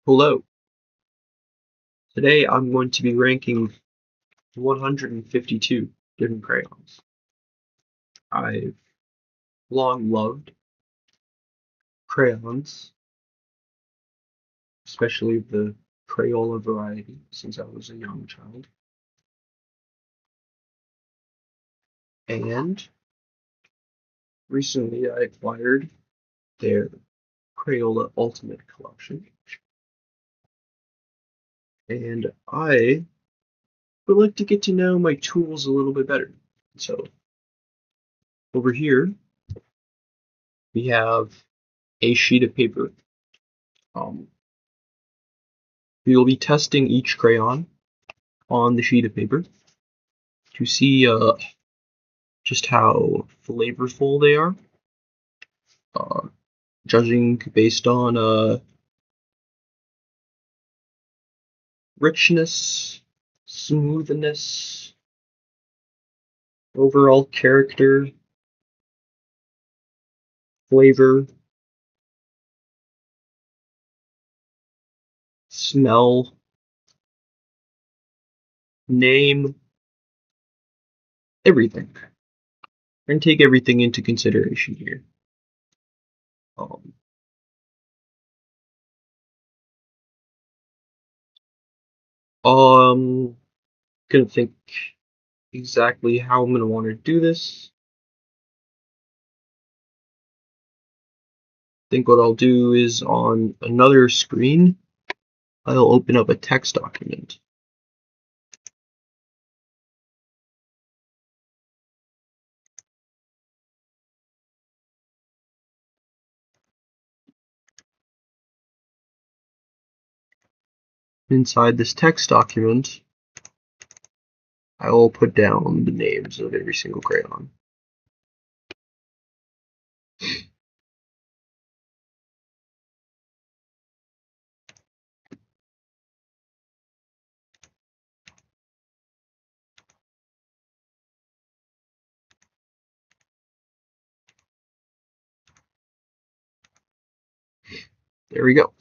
Hello. Today I'm going to be ranking 152 different crayons. I've long loved crayons, especially the Crayola variety, since I was a young child. And recently I acquired their Crayola Ultimate Collection. And I would like to get to know my tools a little bit better. So over here we have a sheet of paper. We will be testing each crayon on the sheet of paper to see just how flavorful they are, uh, judging based on richness, smoothness, overall character, flavor, smell, name, everything. And take everything into consideration here. Um, gonna think exactly how I'm gonna want to do this. Think what I'll do is on another screen, I'll open up a text document. Inside this text document, I will put down the names of every single crayon. There we go.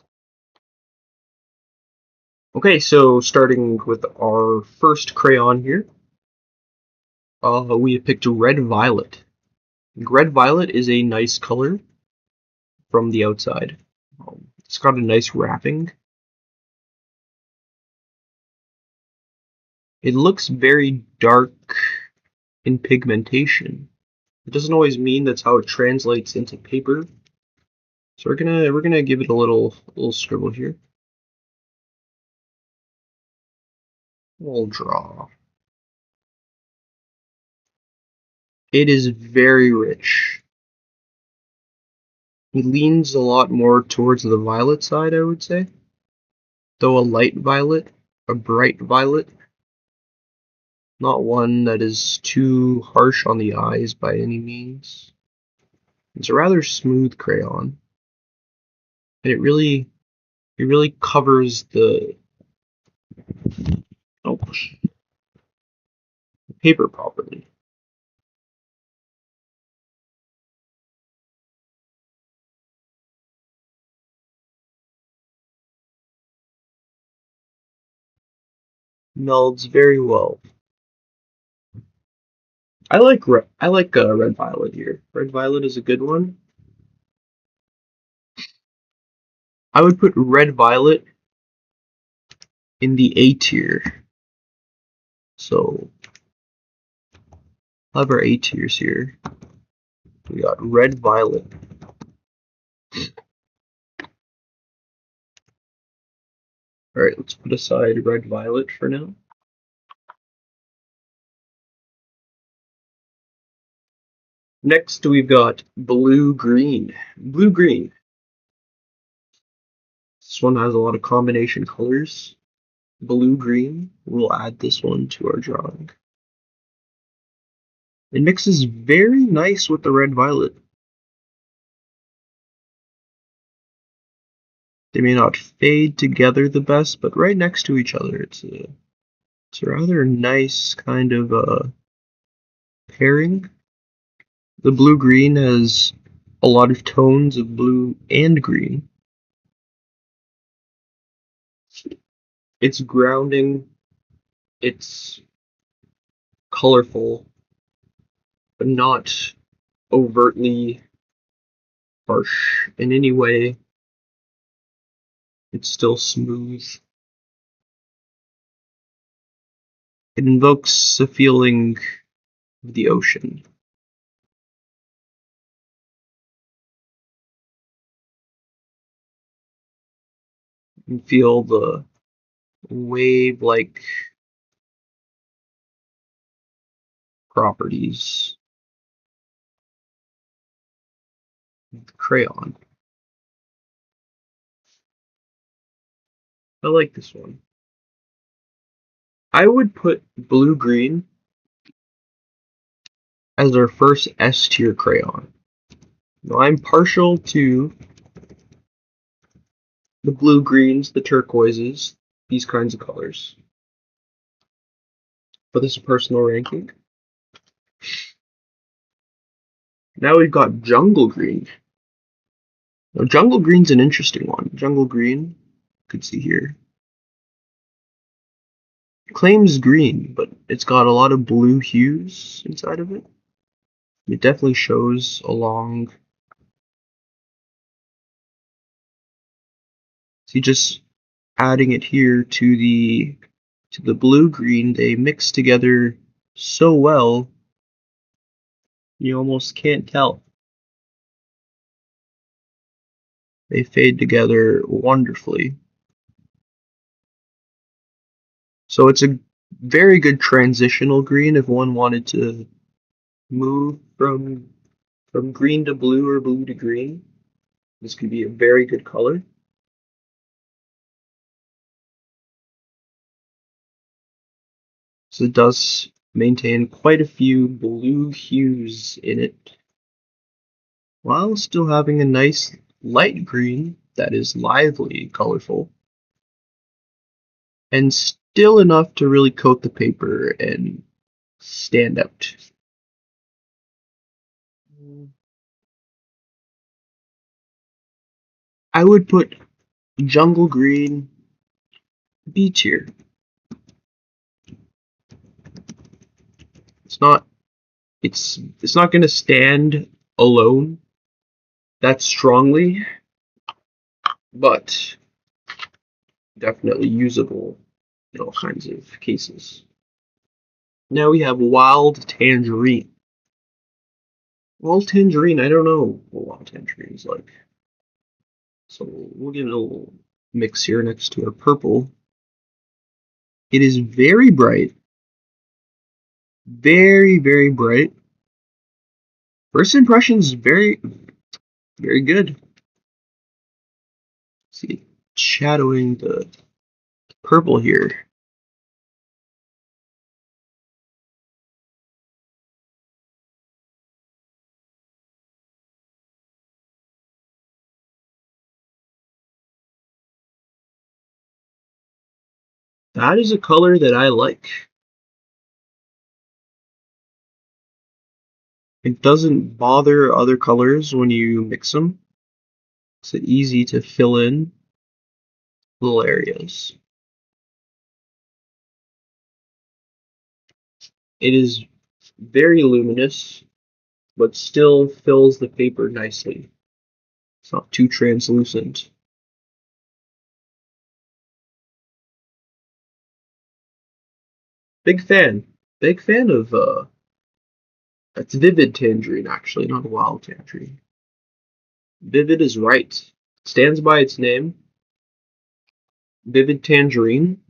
Okay, so starting with our first crayon here, we have picked Red Violet. Red Violet is a nice color from the outside. It's got a nice wrapping. It looks very dark in pigmentation. It doesn't always mean that's how it translates into paper. So we're gonna give it a little scribble here. We'll draw. It is very rich. It leans a lot more towards the violet side, I would say. Though a light violet, a bright violet, not one that is too harsh on the eyes by any means. It's a rather smooth crayon, and it really covers the paper properly. Melds very well. I like red violet here. Red violet is a good one. I would put red violet in the A tier. So I'll have our A tiers here. We got red violet. Alright, let's put aside red violet for now. Next we've got blue green. Blue green. This one has a lot of combination colors. Blue green. We'll add this one to our drawing. It mixes very nice with the red violet. They may not fade together the best, but right next to each other, it's a rather nice kind of pairing. The blue-green has a lot of tones of blue and green. It's grounding, it's colorful, but not overtly harsh in any way. It's still smooth. It invokes a feeling of the ocean. You can feel the wave-like properties of the crayon. I like this one. I would put blue-green as our first S tier crayon. Now I'm partial to the blue-greens, the turquoises, these kinds of colors. But this is a personal ranking. Now we've got jungle green. Now jungle green's an interesting one. Jungle green, you can see here, claims green, but it's got a lot of blue hues inside of it. It definitely shows along. See, just adding it here to the blue green, they mix together so well you almost can't tell. They fade together wonderfully. So it's a very good transitional green if one wanted to move from green to blue or blue to green. This could be a very good color. So it does maintain quite a few blue hues in it, while still having a nice light green that is lively, colorful, and still enough to really coat the paper and stand out. I would put jungle green B tier. It's not it's not going to stand alone that strongly, but definitely usable in all kinds of cases. Now we have wild tangerine. Wild tangerine, I don't know what wild tangerine is like. So we'll give it a little mix here next to our purple. It is very bright. Very, very bright. First impressions, very, very good. See, shadowing the purple here. That is a color that I like. It doesn't bother other colors when you mix them. Makes it easy to fill in little areas. It is very luminous, but still fills the paper nicely. It's not too translucent. Big fan. Big fan of it's vivid tangerine actually, not wild tangerine. Vivid is right. Stands by its name. Vivid tangerine.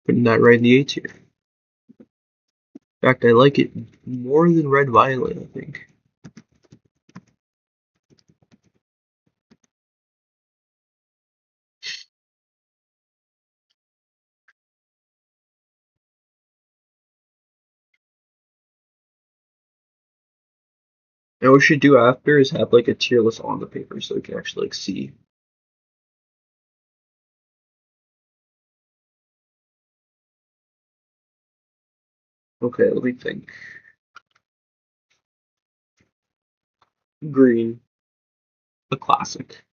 Putting that right in the A tier. In fact, I like it more than red violet, I think. And what we should do after is have like a tier list on the paper so we can actually like see. Okay, let me think. Green, a classic.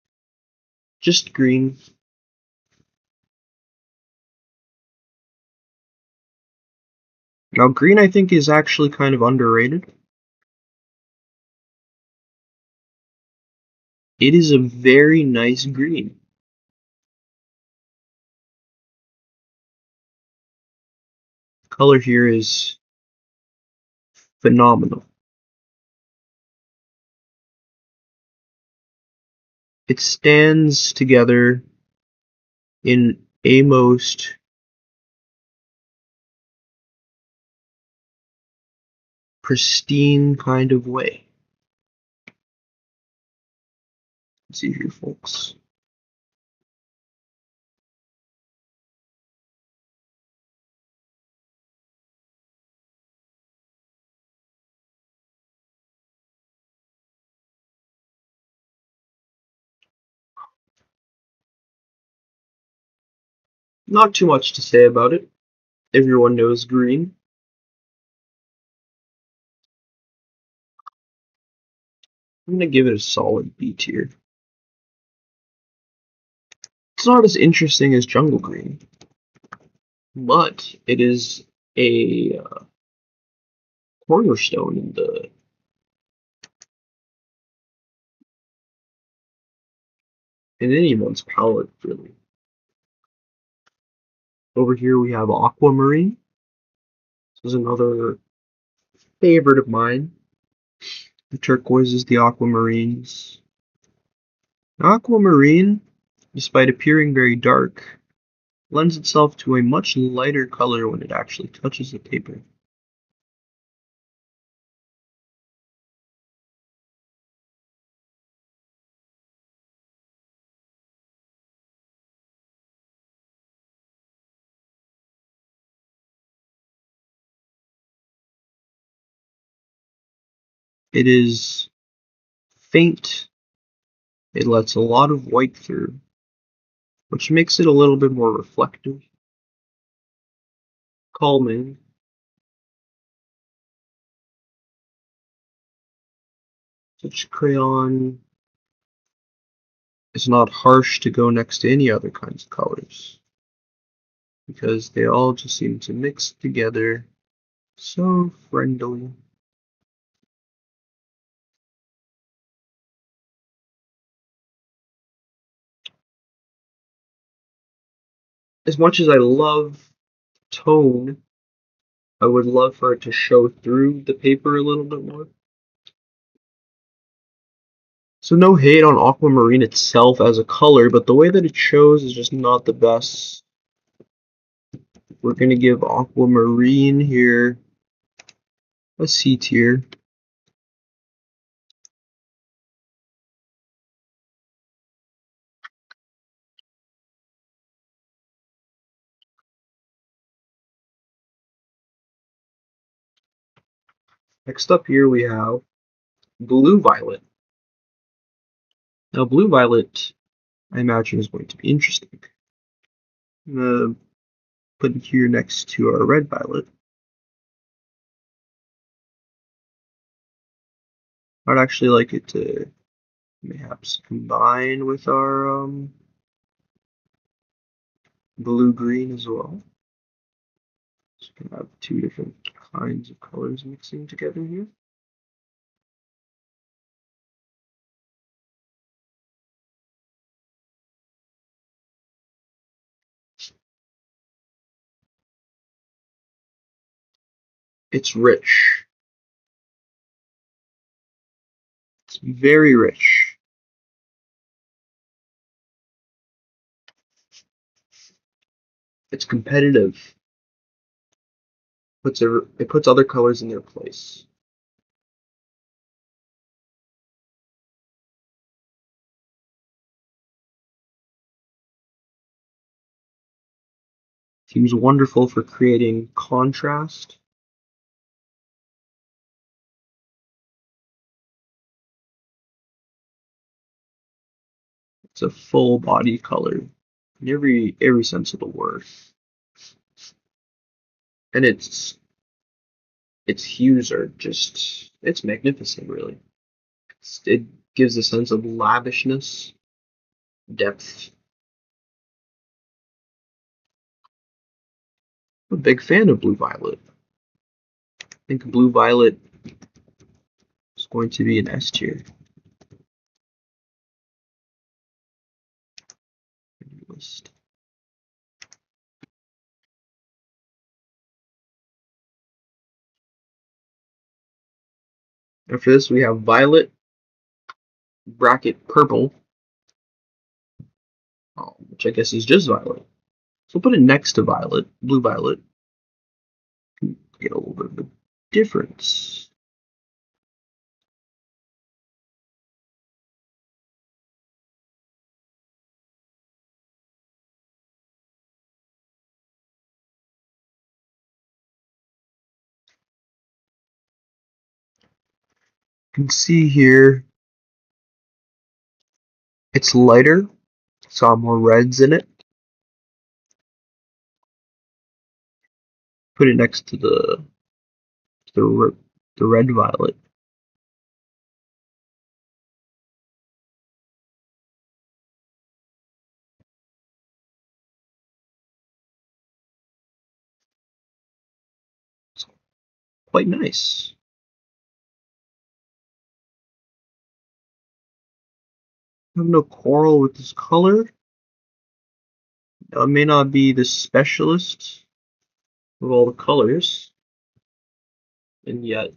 Just green. Now, green I think is actually kind of underrated. It is a very nice green. Color here is phenomenal. It stands together in a most pristine kind of way. Let's see here, folks. Not too much to say about it. Everyone knows green. I'm going to give it a solid B tier. It's not as interesting as jungle green, but it is a cornerstone in anyone's palette, really. Over here we have aquamarine. This is another favorite of mine. The turquoises, the aquamarines. Aquamarine, despite appearing very dark, lends itself to a much lighter color when it actually touches the paper. It is faint. It lets a lot of white through, which makes it a little bit more reflective, calming. Such crayon is not harsh to go next to any other kinds of colors, because they all just seem to mix together so friendly. As much as I love tone, I would love for it to show through the paper a little bit more. So no hate on aquamarine itself as a color, but the way that it shows is just not the best. We're going to give aquamarine here a C tier. Next up here we have blue violet. Now blue violet, I imagine, is going to be interesting. I'm going to put it here next to our red violet. I'd actually like it to perhaps combine with our blue-green as well. So you can have two different kinds of colors mixing together here. It's rich. It's very rich. It's competitive. It puts other colors in their place. Seems wonderful for creating contrast. It's a full body color in every sense of the word. And its hues are just it's magnificent, really. It gives a sense of lavishness, depth. I'm a big fan of blue violet. think blue violet is going to be an S tier. List. After this, we have violet, bracket purple, which I guess is just violet. So we'll put it next to violet, blue violet. Get a little bit of a difference. You can see here it's lighter, saw more reds in it. Put it next to the red violet. It's quite nice. I have no quarrel with this color. I may not be the specialist of all the colors, and yet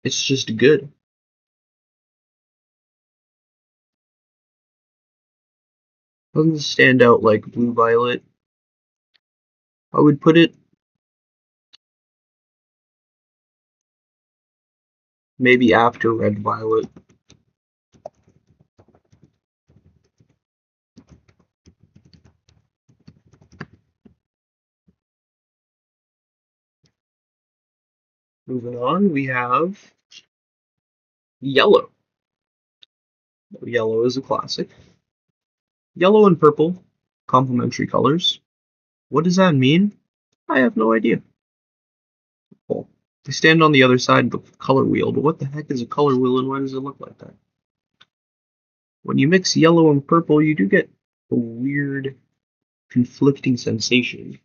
it's just good. Doesn't stand out like blue violet. I would put it maybe after red violet. Moving on, we have yellow. Yellow is a classic. Yellow and purple, complementary colors. What does that mean? I have no idea. Well, they stand on the other side of the color wheel, but what the heck is a color wheel and why does it look like that? When you mix yellow and purple, you do get a weird, conflicting sensation.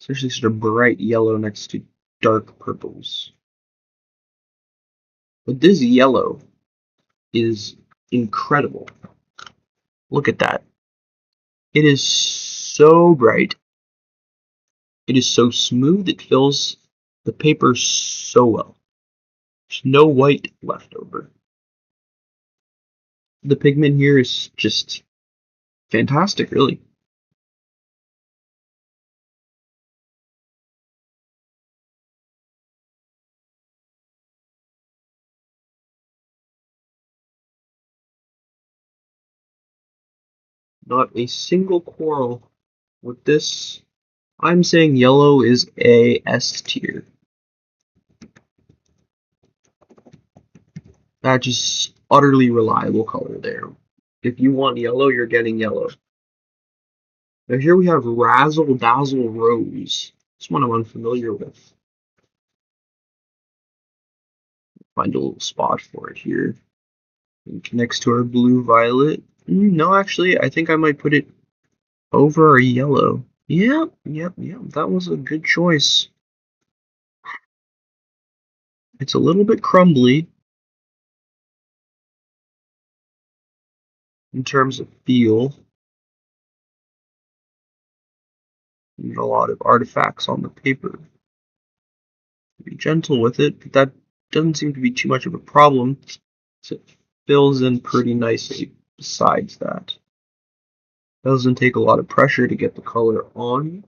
Especially sort of bright yellow next to dark purples. But this yellow is incredible. Look at that. It is so bright. It is so smooth. It fills the paper so well. There's no white left over. The pigment here is just fantastic, really. Not a single quarrel with this. I'm saying yellow is a S tier. That's just utterly reliable color there. If you want yellow, you're getting yellow. Now here we have Razzle Dazzle Rose. This one I'm unfamiliar with. Find a little spot for it here. Next to our blue violet. No, actually, I think I might put it over our yellow. Yep. That was a good choice. It's a little bit crumbly in terms of feel. And a lot of artifacts on the paper. Be gentle with it, but that doesn't seem to be too much of a problem. So it fills in pretty nicely besides that. Doesn't take a lot of pressure to get the color on.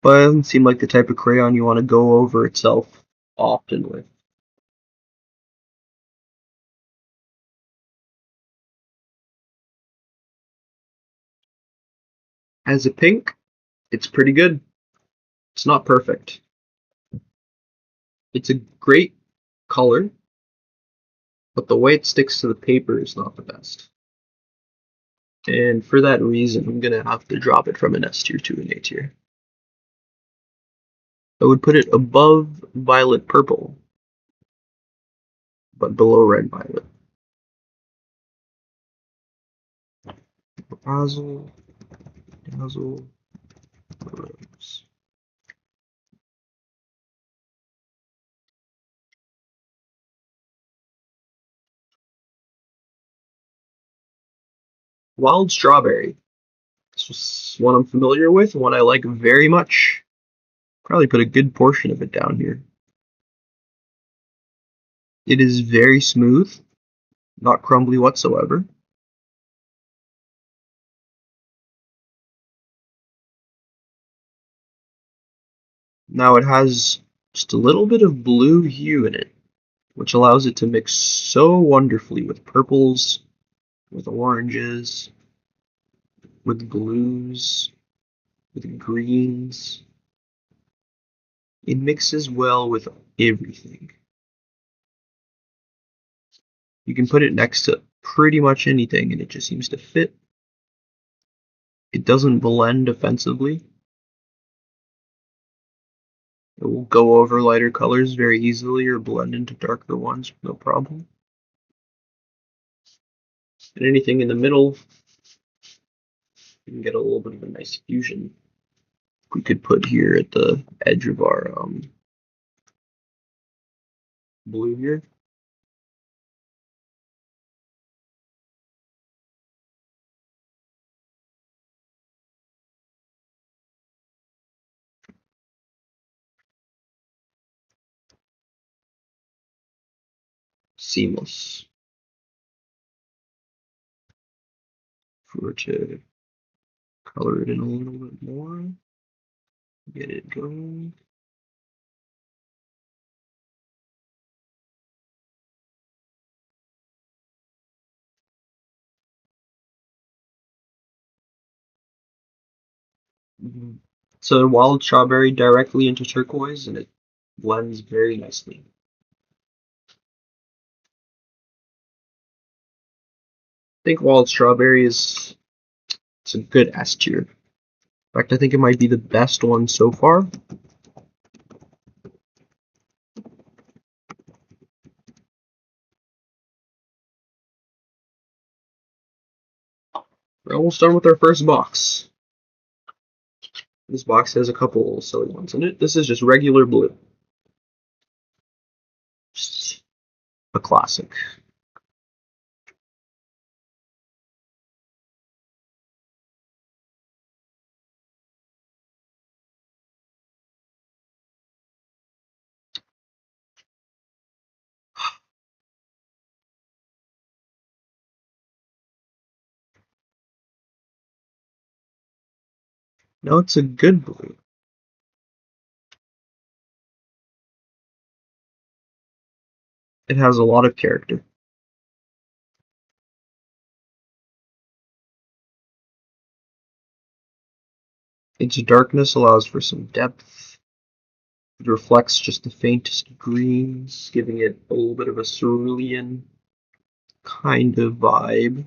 But it doesn't seem like the type of crayon you want to go over itself often with. As a pink, it's pretty good. It's not perfect. It's a great color, but the way it sticks to the paper is not the best. And for that reason, I'm going to have to drop it from an S tier to an A tier. I would put it above violet purple, but below red violet. Dazzle, dazzle, rose. Wild strawberry. This is one I'm familiar with, one I like very much. Probably put a good portion of it down here. It is very smooth, not crumbly whatsoever. Now it has just a little bit of blue hue in it, which allows it to mix so wonderfully with purples, with oranges, with blues, with greens. It mixes well with everything. You can put it next to pretty much anything and it just seems to fit. It doesn't blend offensively. It will go over lighter colors very easily or blend into darker ones, no problem. And anything in the middle, you can get a little bit of a nice fusion. We could put here at the edge of our blue here. Seamless. If we were to color it in a little bit more, get it going. So wild strawberry directly into turquoise and it blends very nicely. I think wild strawberry is it's a good S tier. In fact, I think it might be the best one so far. We're almost done with our first box. This box has a couple silly ones in it. This is just regular blue. Just a classic. No, it's a good blue. It has a lot of character. Its darkness allows for some depth. It reflects just the faintest greens, giving it a little bit of a cerulean kind of vibe.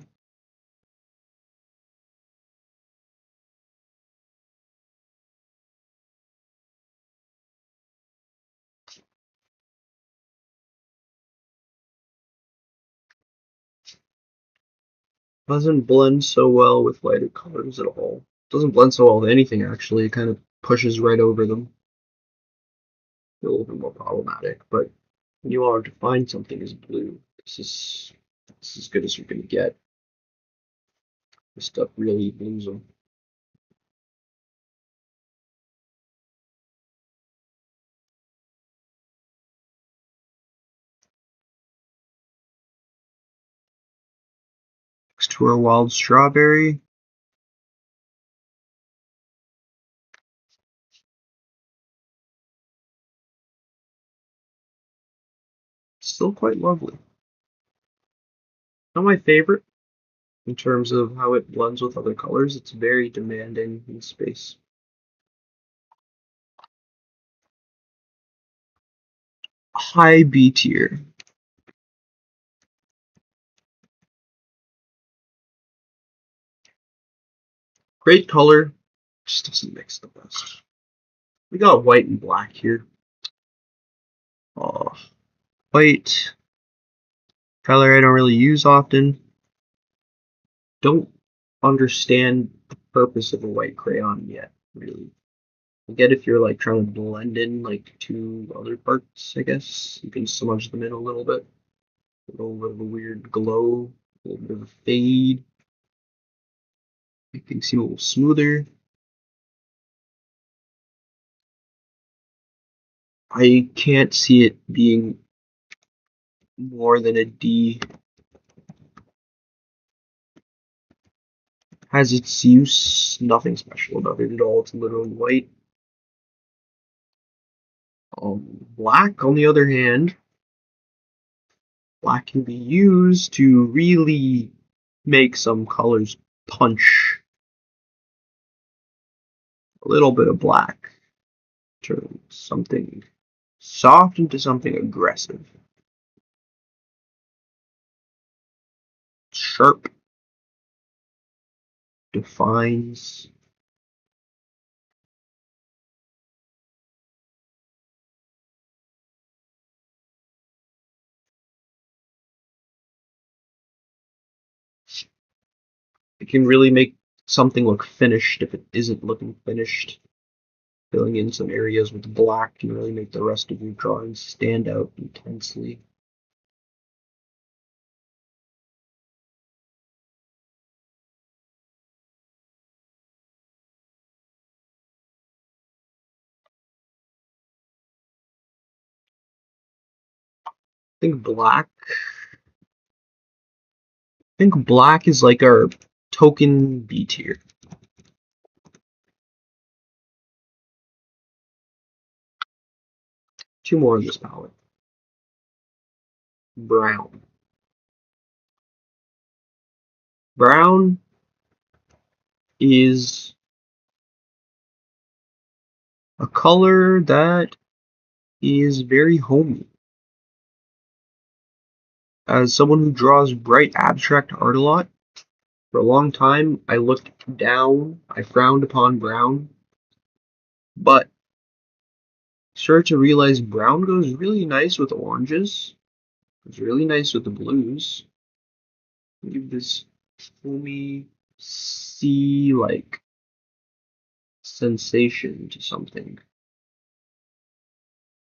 Doesn't blend so well with lighter colors at all. Doesn't blend so well with anything actually. It kind of pushes right over them. A little bit more problematic, but when you are to find something as blue, this is as good as you're gonna get. This stuff really blues them. Next to our wild strawberry. Still quite lovely. Not my favorite in terms of how it blends with other colors. It's very demanding in space. High B tier. Great color, just doesn't mix the best. We got white and black here. Oh, white Color I don't really use often. Don't understand the purpose of a white crayon yet, really. I get if you're like trying to blend in like two other parts, I guess. You can smudge them in a little bit. A little bit of a weird glow, a little bit of a fade. Make things seem a little smoother. I can't see it being more than a D. Has its use, nothing special about it at all. It's literally white. Black, on the other hand, black can be used to really make some colors punch. A little bit of black turns something soft into something aggressive. Sharp, defines. It can really make something look finished if it isn't looking finished. Filling in some areas with black can really make the rest of your drawings stand out intensely. I think black. I think black is like our token B tier. Two more in this palette. Brown. Brown is a color that is very homey. As someone who draws bright abstract art a lot, for a long time I looked down, I frowned upon brown, but started to realize brown goes really nice with oranges. It's really nice with the blues. Give this foamy sea-like sensation to something.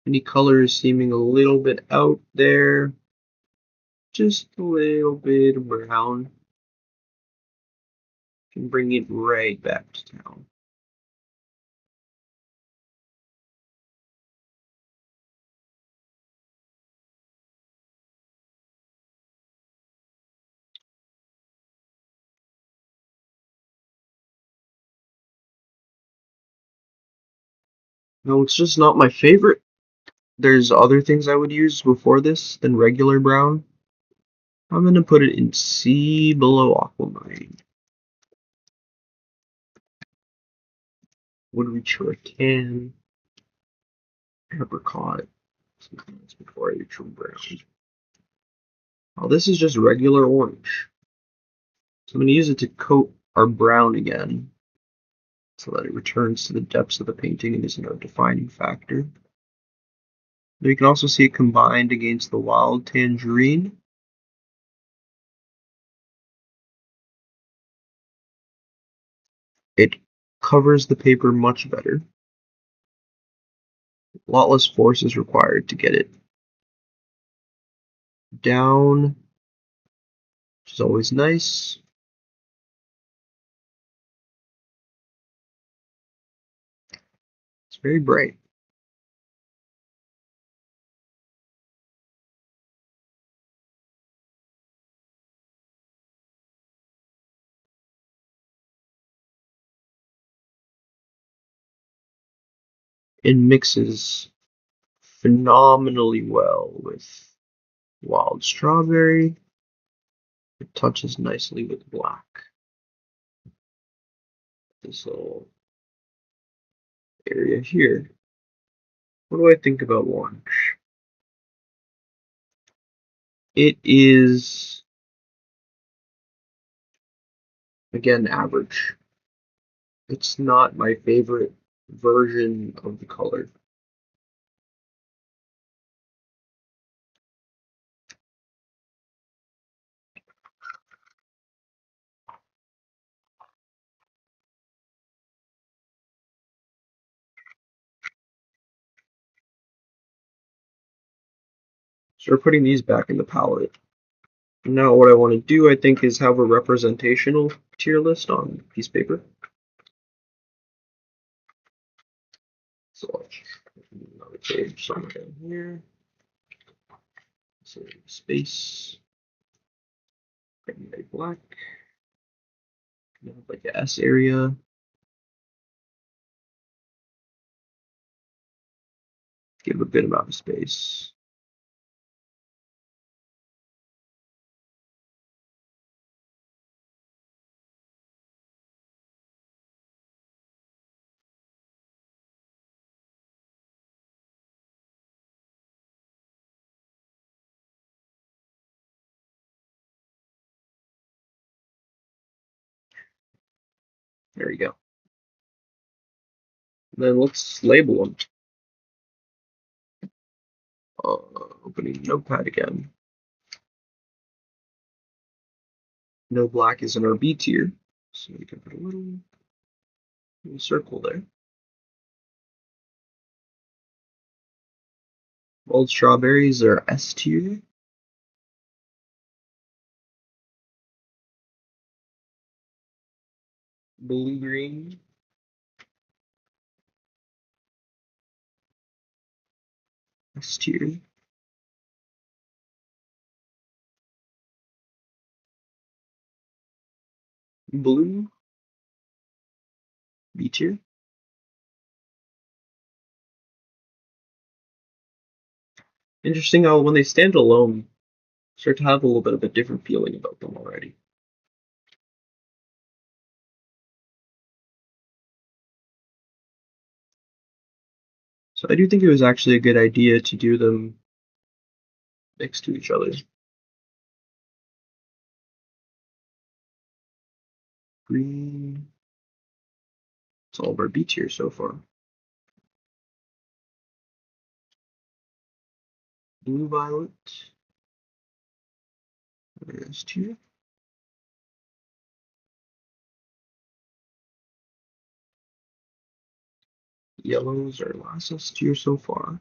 Any colors seeming a little bit out there, just a little bit of brown can bring it right back to town. No, it's just not my favorite. There's other things I would use before this than regular brown. I'm gonna put it in C below aquamarine. Would reach for a tan. Apricot. Something else before I reach for brown. Oh, this is just regular orange. So I'm going to use it to coat our brown again so that it returns to the depths of the painting and isn't our defining factor. Now you can also see it combined against the wild tangerine. It covers the paper much better. A lot less force is required to get it down, which is always nice. It's very bright. It mixes phenomenally well with wild strawberry. It touches nicely with black. This little area here. What do I think about orange? It is, again, average. It's not my favorite version of the color. So we're putting these back in the palette. Now what I want to do, I think, is have a representational tier list on piece of paper. So another page somewhere down here. So space, black, like a S area. Give a good amount of space. There you go. Then let's label them. Opening Notepad again. No black is in our B tier, so we can put a little circle there. Bold strawberries are S tier. Blue green. S tier. Blue. B tier. Interesting how when they stand alone, start to have a little bit of a different feeling about them already. So I do think it was actually a good idea to do them next to each other. Green. It's all of our B tier so far. Blue violet. S tier. Yellows are last S tier so far.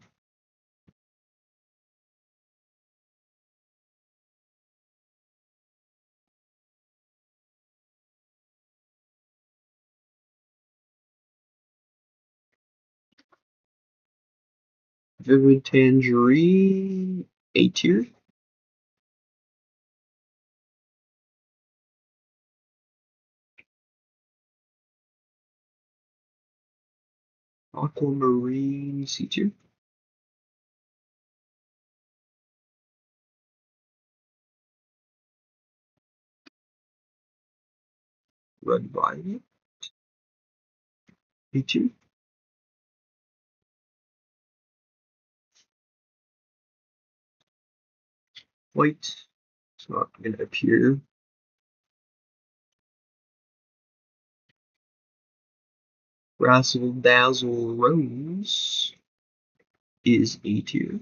Vivid tangerine, A tier. Aquamarine, C tier. Red violet, A tier. White, it's not going to appear. Razzle Dazzle Rose is A tier.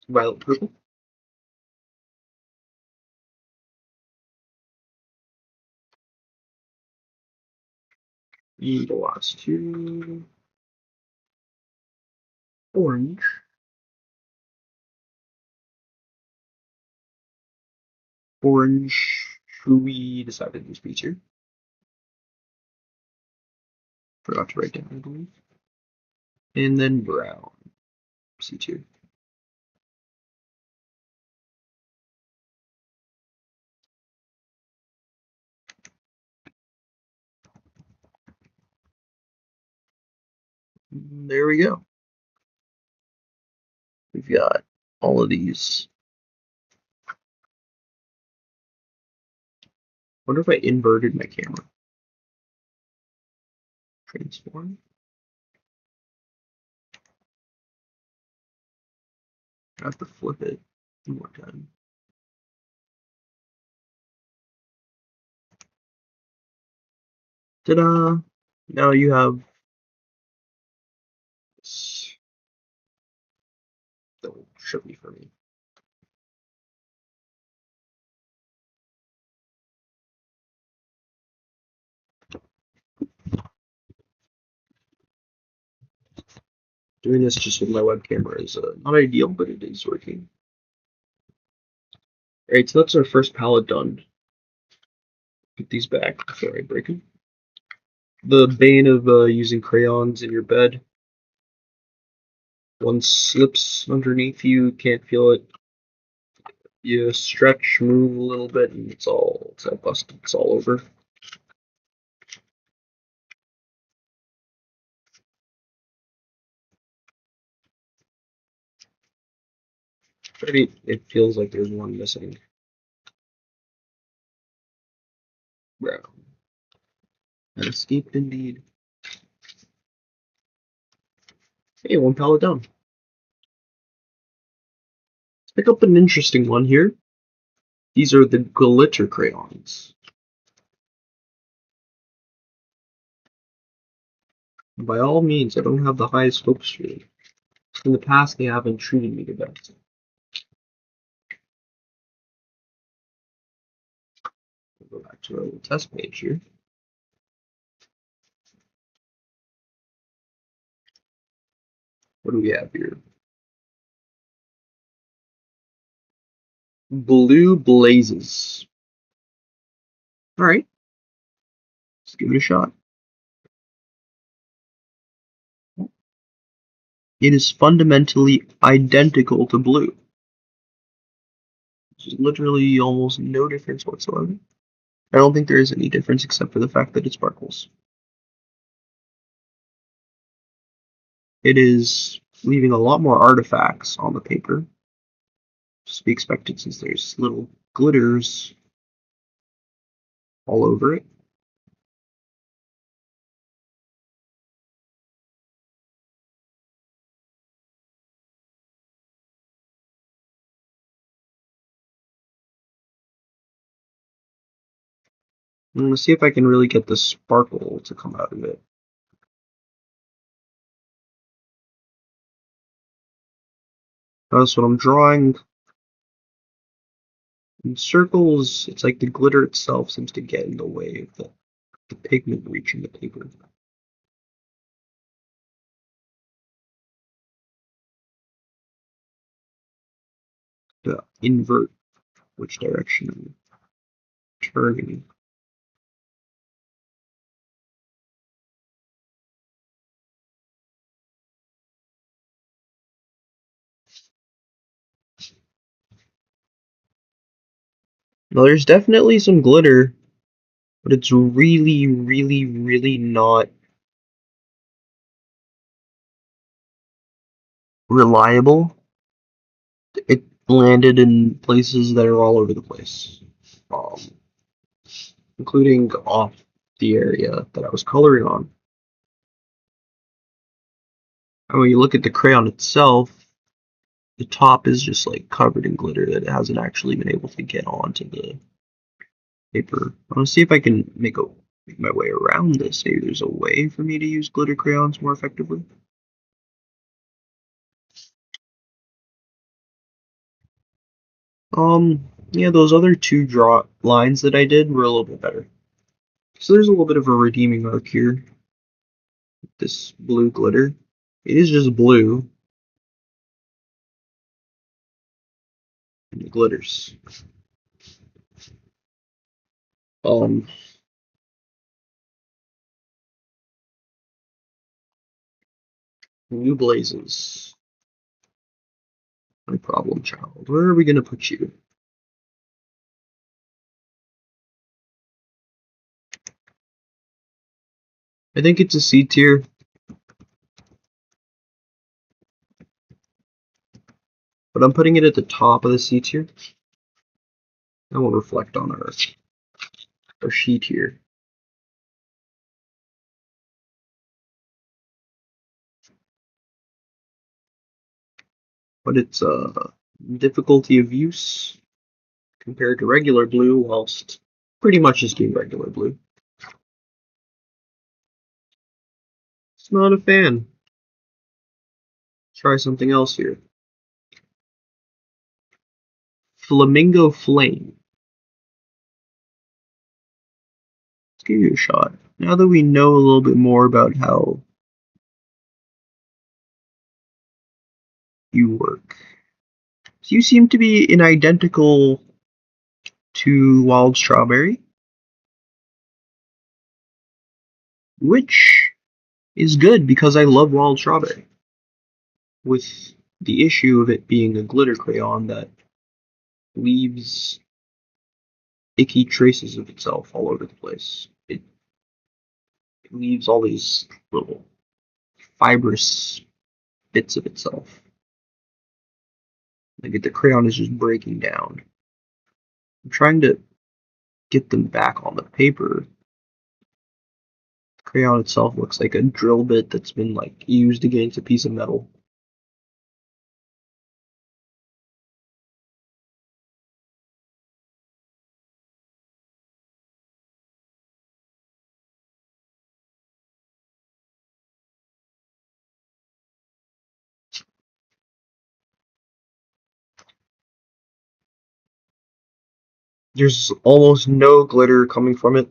Violet Purple. The last two. Orange. Orange, who we decided was B tier. Forgot to write down, I believe. And then brown, C tier. There we go. We've got all of these. Wonder if I inverted my camera. Transform. I have to flip it one more time. Ta-da! Now you have this. That will show me for me. Doing this just with my web camera is not ideal, but it is working. Alright, so that's our first palette done. Put these back before I break them. The bane of using crayons in your bed. One slips underneath you, can't feel it. You stretch, move a little bit, and it's all busted. It's all over. Maybe it feels like there's one missing. Brown. An escape indeed. Hey, one palette down. Let's pick up an interesting one here. These are the glitter crayons. By all means, I don't have the highest hopes for them. In the past, they haven't treated me the best. We'll go back to our little test page here. What do we have here? Blue Blazes. Alright. Let's give it a shot. It is fundamentally identical to blue. There's literally almost no difference whatsoever. I don't think there is any difference except for the fact that it sparkles. It is leaving a lot more artifacts on the paper. Just to be expected since there's little glitters all over it. I'm going to see if I can really get the sparkle to come out of it. Notice when I'm drawing in circles, it's like the glitter itself seems to get in the way of the pigment reaching the paper. To invert which direction I'm turning. Now there's definitely some glitter, but it's really, really, really not reliable. It landed in places that are all over the place, including off the area that I was coloring on. And when you look at the crayon itself, the top is just like covered in glitter that it hasn't actually been able to get onto the paper. I want to see if I can make my way around this. Maybe there's a way for me to use glitter crayons more effectively. Yeah, those other two draw lines that I did were a little bit better. So there's a little bit of a redeeming arc here. This blue glitter. It is just blue. And it glitters. New blazes. My problem child. Where are we gonna put you? I think it's a C tier. But I'm putting it at the top of the C tier. That will reflect on our sheet here. But it's difficulty of use compared to regular blue, whilst pretty much just being regular blue. It's not a fan. Try something else here. Flamingo Flame. Let's give you a shot. Now that we know a little bit more about how you work. So you seem to be an identical to Wild Strawberry, which is good because I love Wild Strawberry, with the issue of it being a glitter crayon that leaves icky traces of itself all over the place. It leaves all these little fibrous bits of itself. Like the crayon is just breaking down. I'm trying to get them back on the paper. The crayon itself looks like a drill bit that's been like used against a piece of metal. There's almost no glitter coming from it.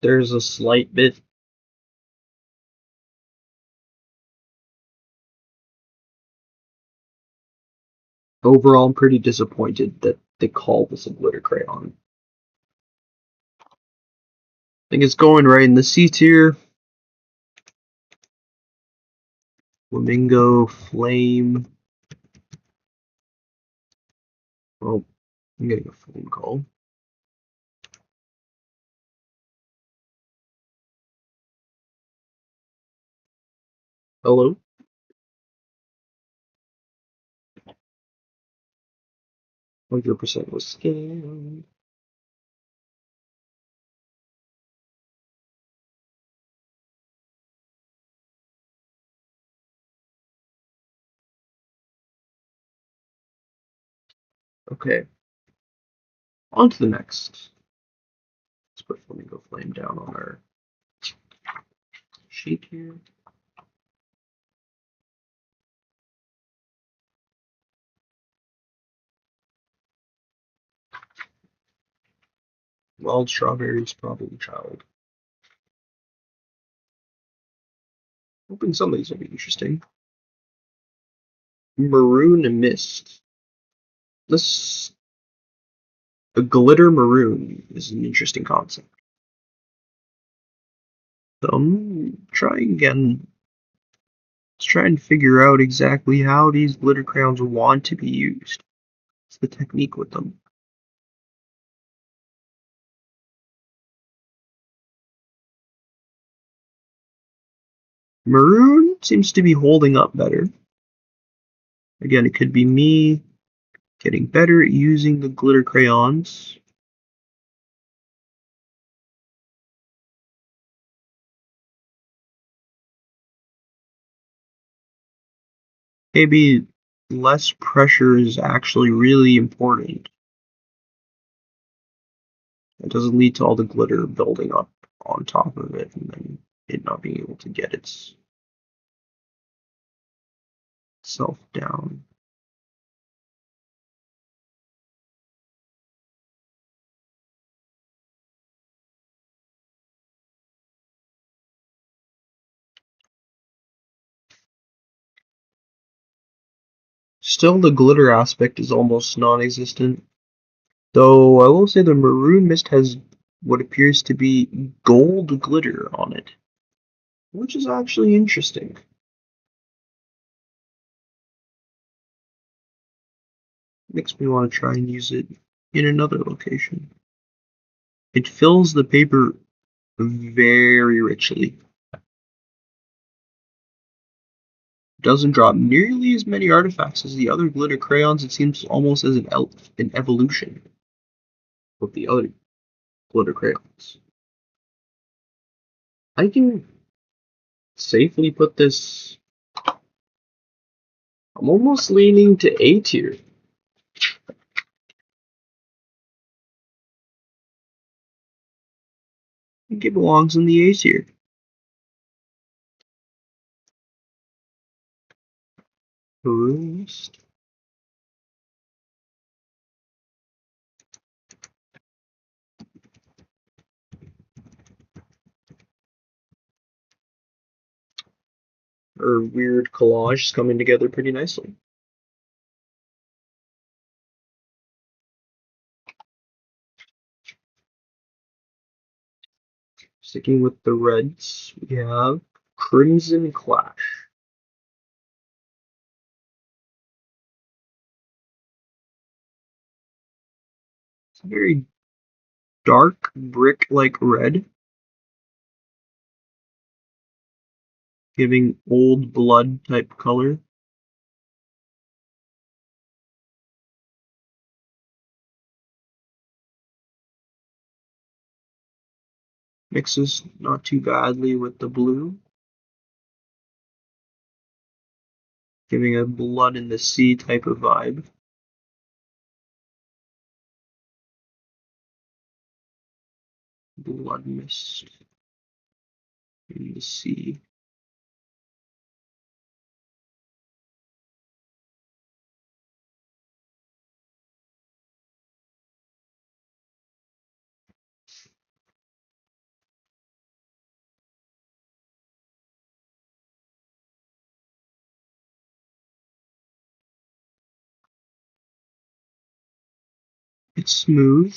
There's a slight bit. Overall, I'm pretty disappointed that they call this a glitter crayon. I think it's going right in the C tier. Flamingo, Flame. Oh, I'm getting a phone call. Hello? 100% was scammed. Okay, on to the next. Let's put Flamingo Flame down on our sheet here. Wild Strawberry's probably child. Hoping some of these will be interesting. Maroon Mist. This a glitter maroon is an interesting concept. So I'm trying again. Let's try and figure out exactly how these glitter crayons want to be used. What's the technique with them? Maroon seems to be holding up better. Again, it could be me getting better at using the glitter crayons. Maybe less pressure is actually really important. It doesn't lead to all the glitter building up on top of it and then it not being able to get itself down. Still, the glitter aspect is almost non-existent, though I will say the maroon mist has what appears to be gold glitter on it, which is actually interesting. Makes me want to try and use it in another location. It fills the paper very richly. Doesn't drop nearly as many artifacts as the other glitter crayons. It seems almost as an evolution of the other glitter crayons. I can safely put this. I'm almost leaning to A tier. I think it belongs in the A tier. First. or weird collage is coming together pretty nicely. Sticking with the reds, we have Crimson Clash. It's a very dark brick-like red, giving old blood type color. Mixes not too badly with the blue, giving a blood in the sea type of vibe. Blood mist in the sea. It's smooth.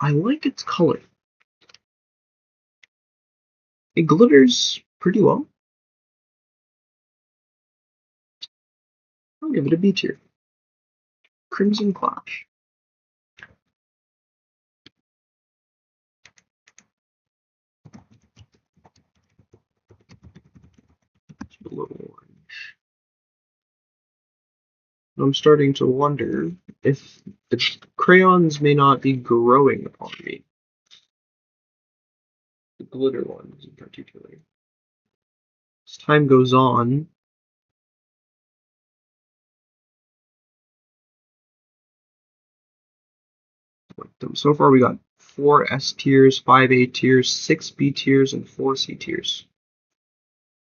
I like its color. It glitters pretty well. I'll give it a B tier. Crimson Clash. It's a little orange. I'm starting to wonder if the crayons may not be growing upon me. The glitter ones in particular. As time goes on, so far we got 4 S tiers, 5 A tiers, 6 B tiers, and 4 C tiers.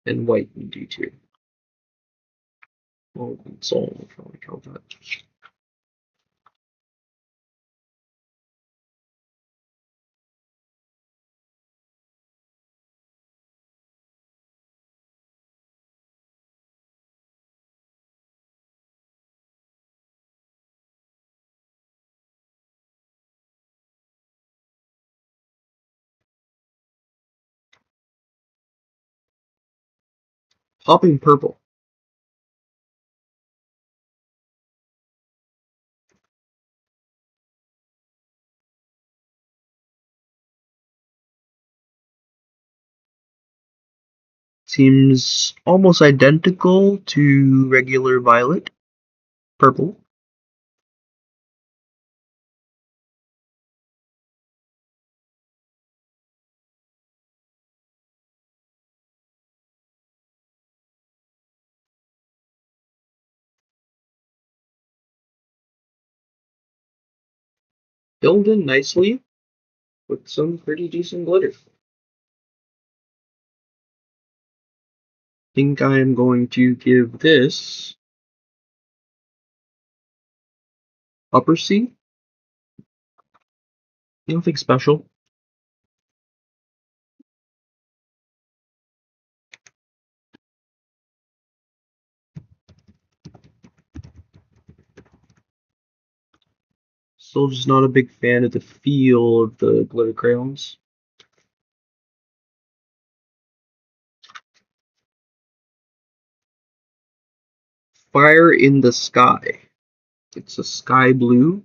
And white in D tier. Well, it's all, if you want to count that. Popping purple. Seems almost identical to regular violet. Purple. Filled in nicely with some pretty decent glitter. Think I am going to give this upper C. Nothing special. Still just not a big fan of the feel of the glitter crayons. Fire in the Sky. It's a sky blue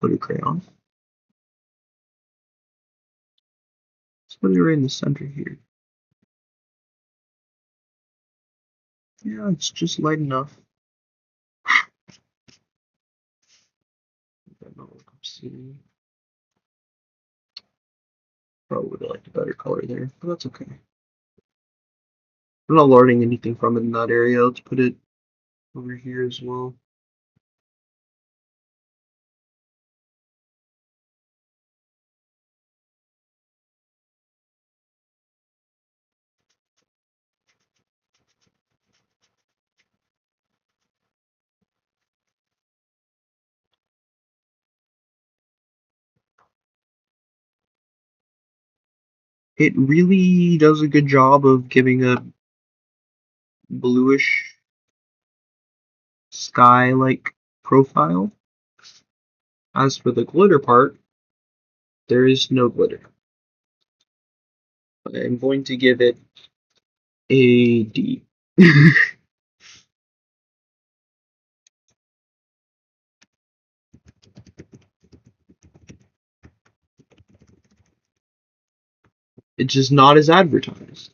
glitter crayon. Let's put it right in the center here. Yeah, it's just light enough. Probably would have liked a better color there, but that's okay. I'm not learning anything from it in that area. Let's put it over here as well. It really does a good job of giving a bluish sky-like profile. As for the glitter part, there is no glitter. I'm going to give it a D. It's just not as advertised.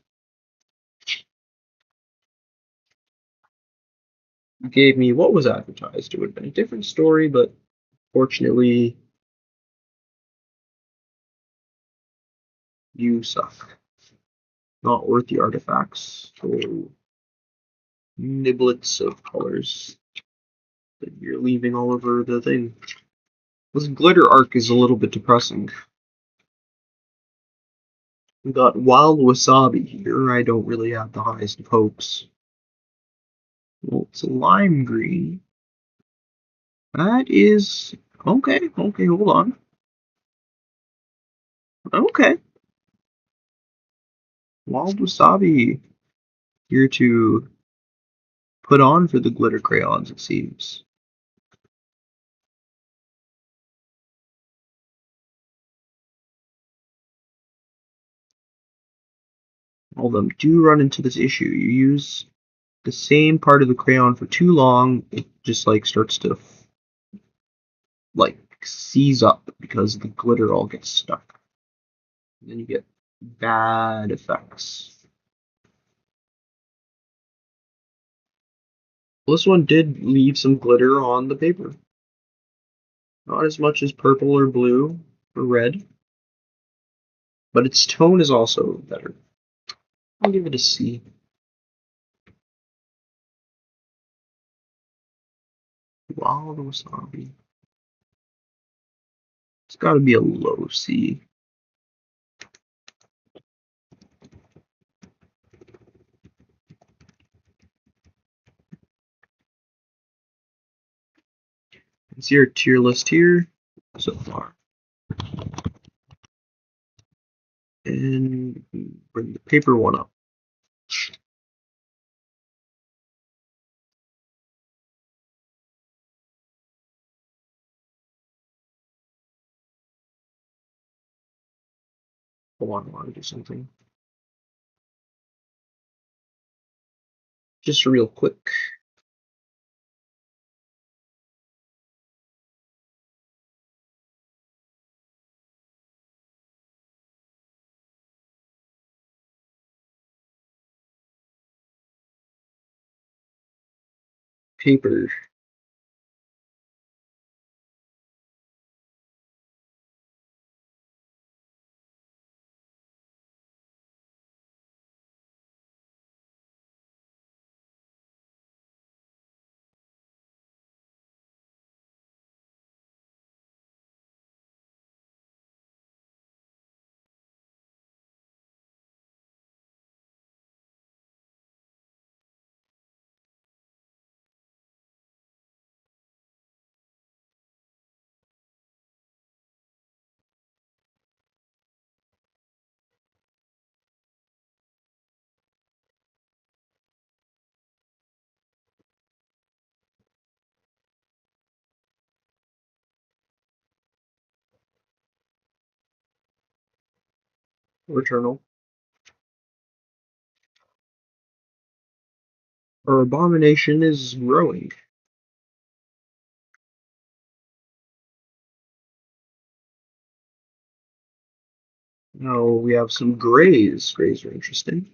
You gave me what was advertised. It would have been a different story, but fortunately, you suck. Not worth the artifacts or niblets of colors that you're leaving all over the thing. This glitter arc is a little bit depressing. We got wild wasabi here. I don't really have the highest of hopes. Well, it's a lime green. That is okay. Okay, hold on. Okay, wild wasabi here to put on for the glitter crayons, it seems. All of them do run into this issue. You use the same part of the crayon for too long, it just like starts to like seize up because the glitter all gets stuck. And then you get bad effects. Well, this one did leave some glitter on the paper. Not as much as purple or blue or red, but its tone is also better. I'll give it a C. Wild wasabi. It's got to be a low C. It's your tier list here so far. And bring the paper one up. Hold on, I want to do something. Just real quick. Paper. Returnal. Our abomination is growing. Now we have some grays. Grays are interesting.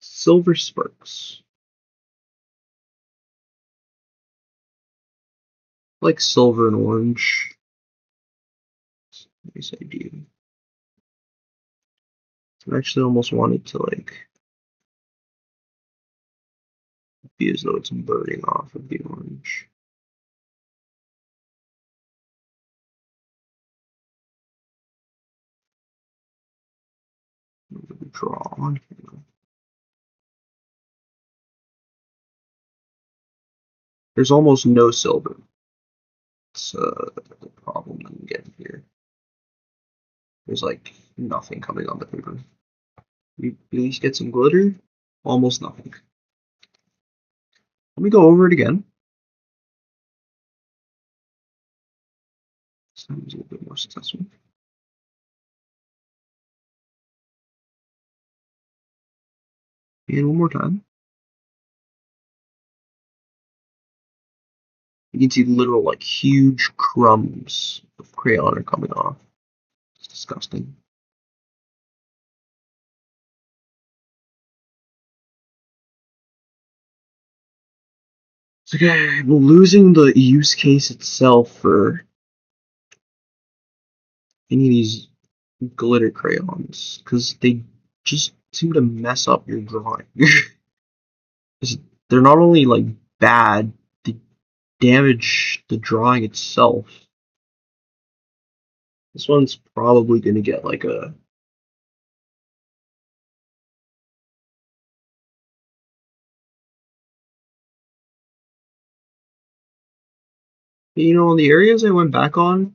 Silver sparks. Like silver and orange. Nice idea. I actually almost wanted to like be as though it's burning off of the orange. Draw on here. There's almost no silver. That's the problem I'm getting here. There's like nothing coming on the paper. We at least get some glitter. Almost nothing. Let me go over it again. This time was a little bit more successful. And one more time. You can see literal like huge crumbs of crayon are coming off. It's disgusting. It's like I'm losing the use case itself for any of these glitter crayons because they just seem to mess up your drawing. They're not only like bad, they damage the drawing itself. This one's probably gonna get like a in the areas I went back on,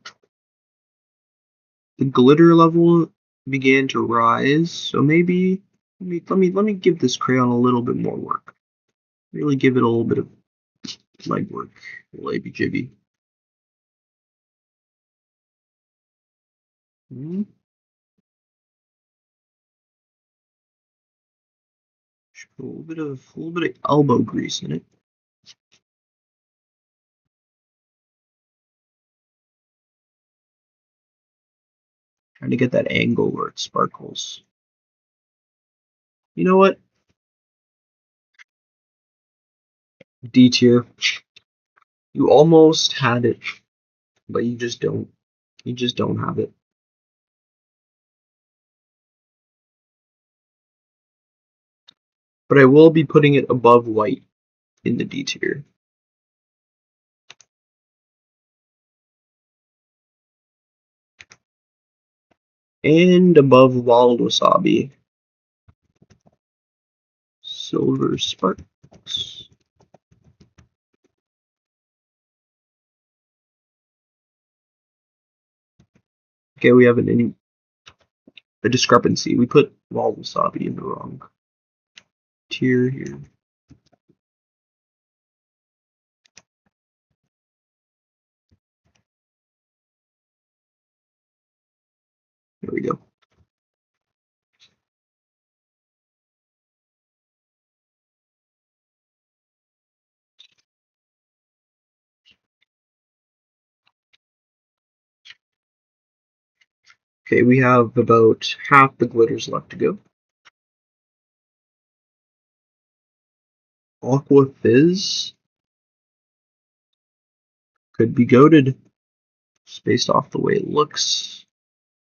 the glitter level began to rise, so maybe let me give this crayon a little bit more work. Really give it a little bit of legwork, labby jibby. Hmm. Should put a little bit of elbow grease in it. Trying to get that angle where it sparkles. You know what? D tier. You almost had it, but you just don't. You just don't have it. But I will be putting it above white in the D tier. And above wild wasabi. Silver sparks. Okay, we have a discrepancy. We put wild wasabi in the wrong tier here. There we go. Okay, we have about half the glitters left to go. Aqua Fizz could be goated, just based off the way it looks.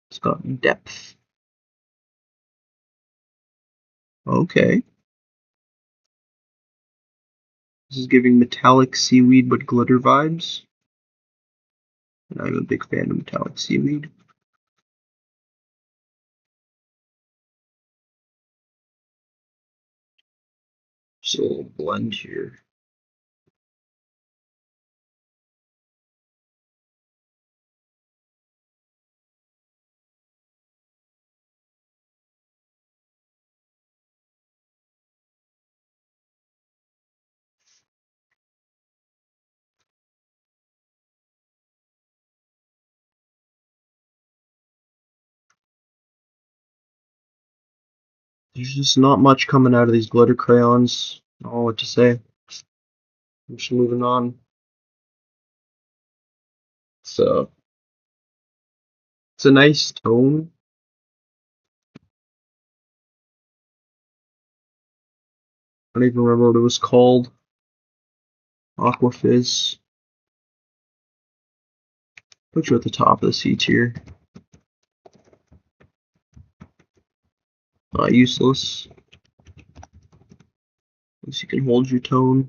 It's got depth. Okay. This is giving metallic seaweed but glitter vibes. And I'm a big fan of metallic seaweed. Just a little blend here. There's just not much coming out of these glitter crayons. I don't know what to say. I'm just moving on. So it's a nice tone. I don't even remember what it was called. Aqua Fizz. Put you at the top of the C tier. Useless. At least you can hold your tone.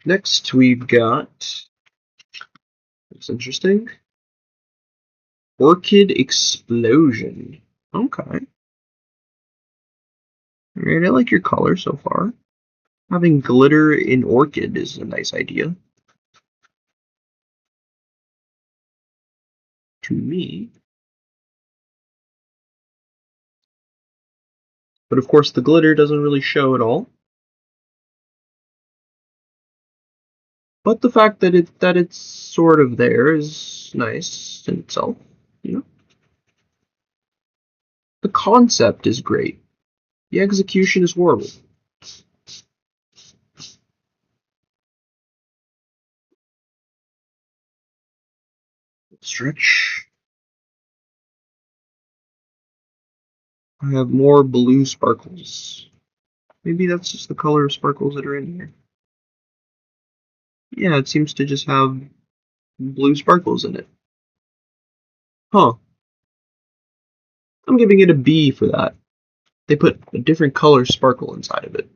Next, we've got. Looks interesting. Orchid Explosion. Okay. Alright, I like your color so far. Having glitter in orchid is a nice idea. To me. But of course the glitter doesn't really show at all. But the fact that it's sort of there is nice in itself, you know? The concept is great. The execution is horrible. Stretch. I have more blue sparkles. Maybe that's just the color of sparkles that are in here. Yeah, it seems to just have blue sparkles in it. Huh. I'm giving it a B for that. They put a different color sparkle inside of it.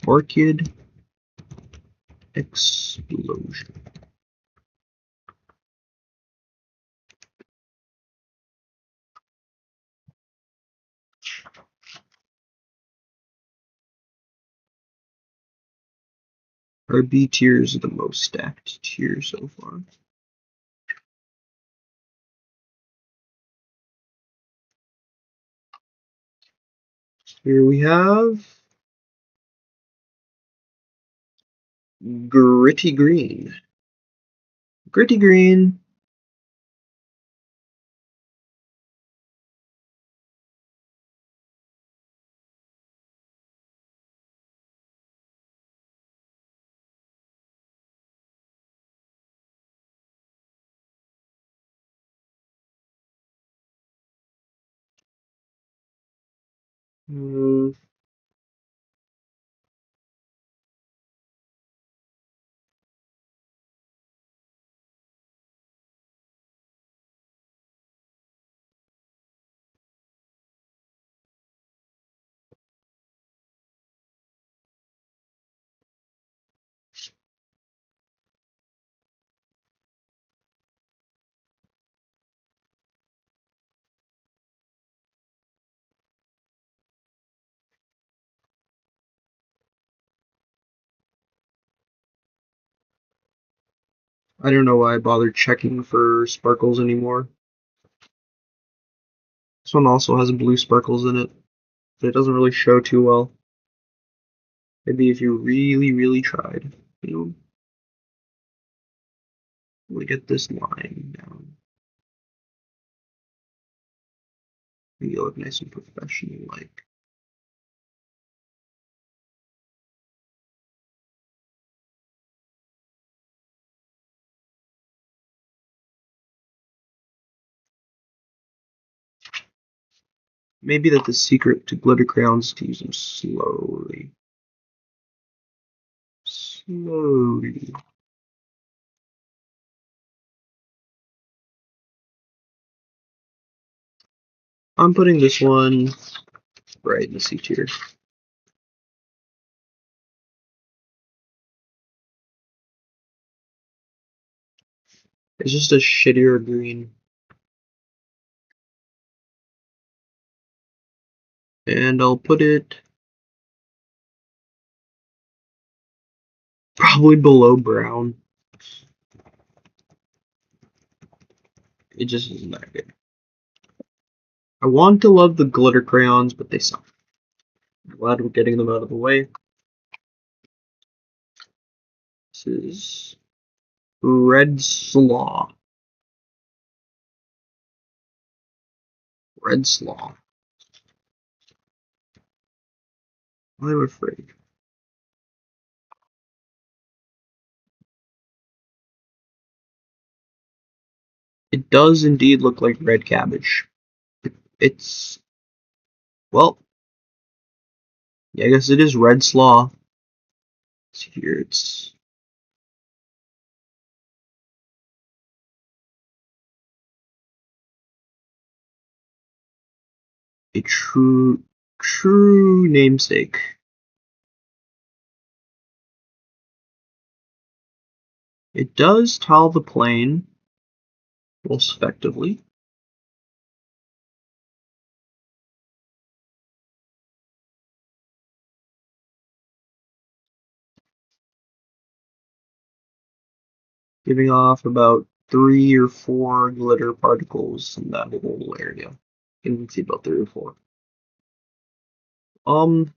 Orchid Explosion. Our B tiers are the most stacked tier so far. Here we have Gritty Green. Gritty Green. Hmm, I don't know why I bothered checking for sparkles anymore. This one also has blue sparkles in it, but it doesn't really show too well. Maybe if you really, really tried, you know, we get this line down. Make it look nice and professional like. Maybe that's the secret to glitter crayons, to use them slowly. Slowly. I'm putting this one right in the C tier. It's just a shittier green. And I'll put it probably below brown. It just isn't that good. I want to love the glitter crayons, but they suck. I'm glad we're getting them out of the way. This is Red Slaw. Red Slaw. I'm afraid. It does indeed look like red cabbage. It's, well, yeah, I guess it is Red Slaw. Here it's a true namesake. It does tile the plane most effectively. Giving off about 3 or 4 glitter particles in that whole area. You can see about 3 or 4.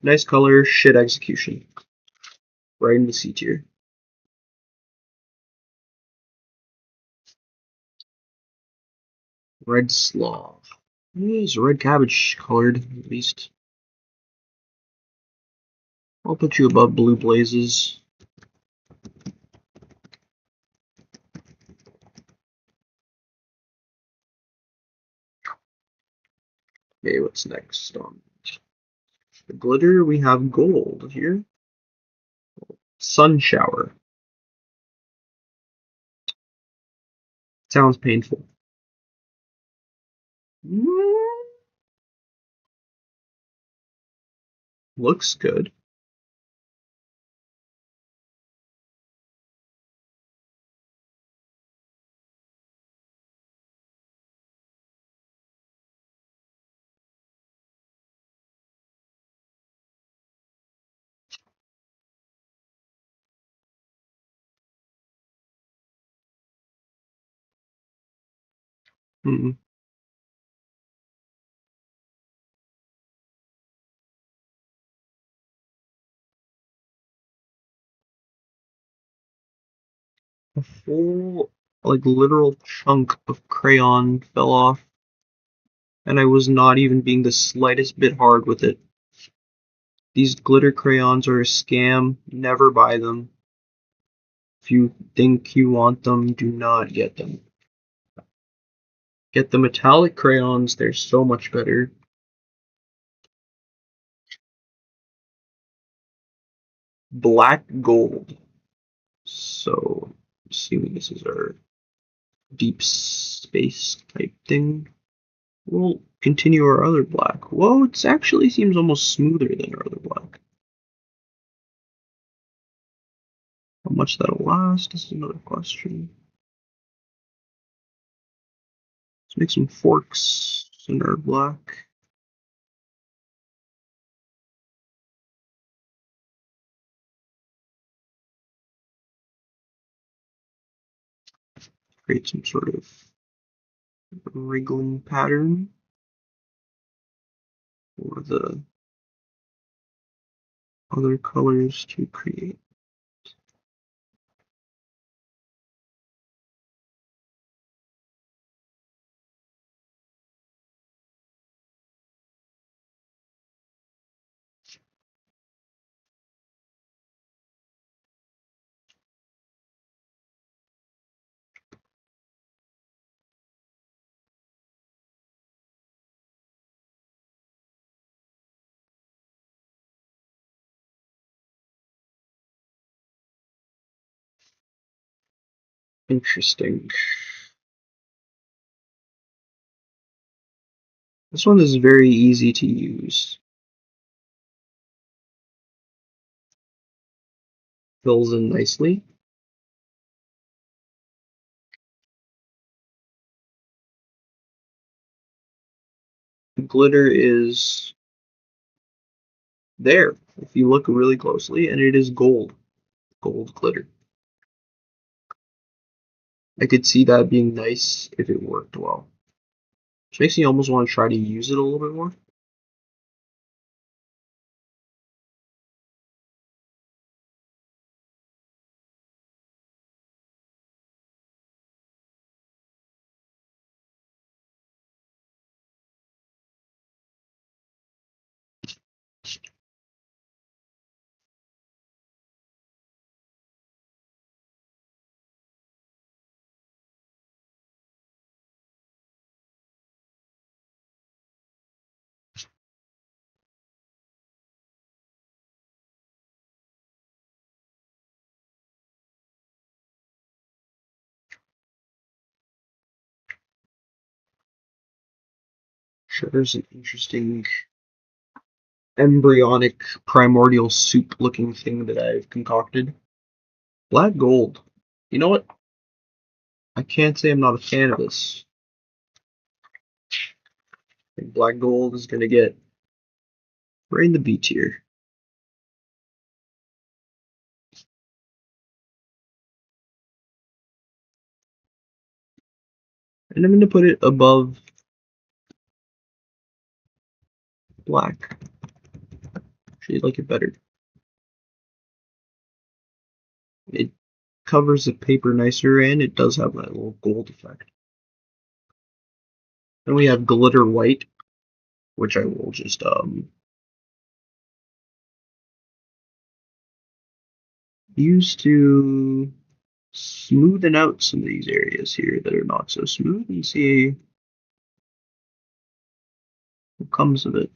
Nice color, shit execution. Right in the C tier. Red slaw. It is red cabbage colored, at least. I'll put you above blue blazes. Okay, what's next on the glitter? We have gold here. Sun shower. Sounds painful. Looks good. Hmm. A full, like, literal chunk of crayon fell off, and I was not even being the slightest bit hard with it. These glitter crayons are a scam. Never buy them. If you think you want them, do not get them. Get the metallic crayons, they're so much better. Black gold. So, assuming this is our deep space type thing, we'll continue our other black. Whoa, it actually seems almost smoother than our other black. How much that'll last is another question. Let's make some forks in our black. Create some sort of wriggling pattern for the other colors to create. Interesting. This one is very easy to use. Fills in nicely. The glitter is there if you look really closely, and it is gold. Gold glitter. I could see that being nice if it worked well. Which makes me almost want to try to use it a little bit more. Sure, there's an interesting embryonic primordial soup looking thing that I've concocted. Black gold. You know what? I can't say I'm not a fan of this. I think black gold is gonna get right in the B tier. And I'm gonna put it above black. Actually, I like it better. It covers the paper nicer and it does have that little gold effect. Then we have glitter white, which I will just use to smoothen out some of these areas here that are not so smooth and see what comes of it.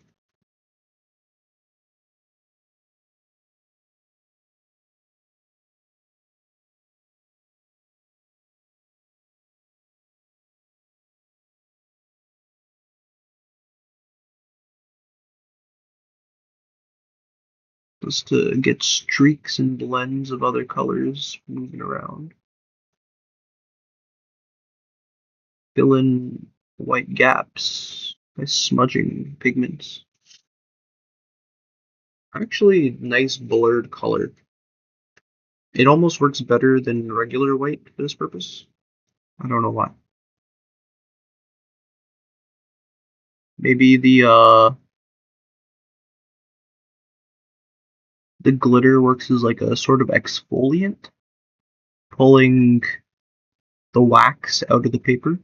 Just to get streaks and blends of other colors moving around. Fill in white gaps by smudging pigments. Actually, nice blurred color. It almost works better than regular white for this purpose. I don't know why. Maybe the glitter works as like a sort of exfoliant, pulling the wax out of the paper.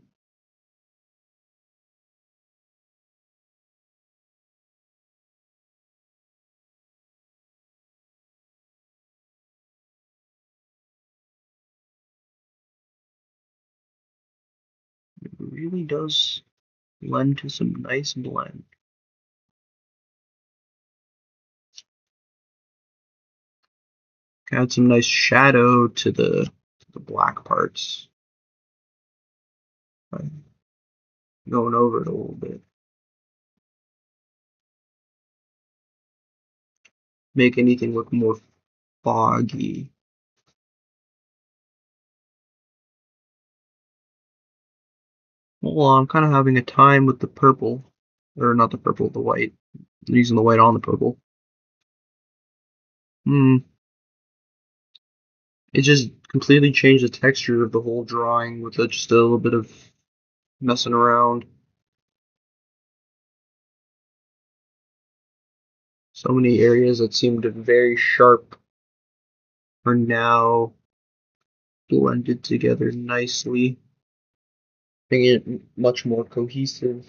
It really does lend to some nice blend. Add some nice shadow to the black parts. I'm going over it a little bit. Make anything look more foggy. Well, I'm kind of having a time with the purple. Or not the purple, the white. I'm using the white on the purple. It just completely changed the texture of the whole drawing with just a little bit of messing around. So many areas that seemed very sharp are now blended together nicely, making it much more cohesive.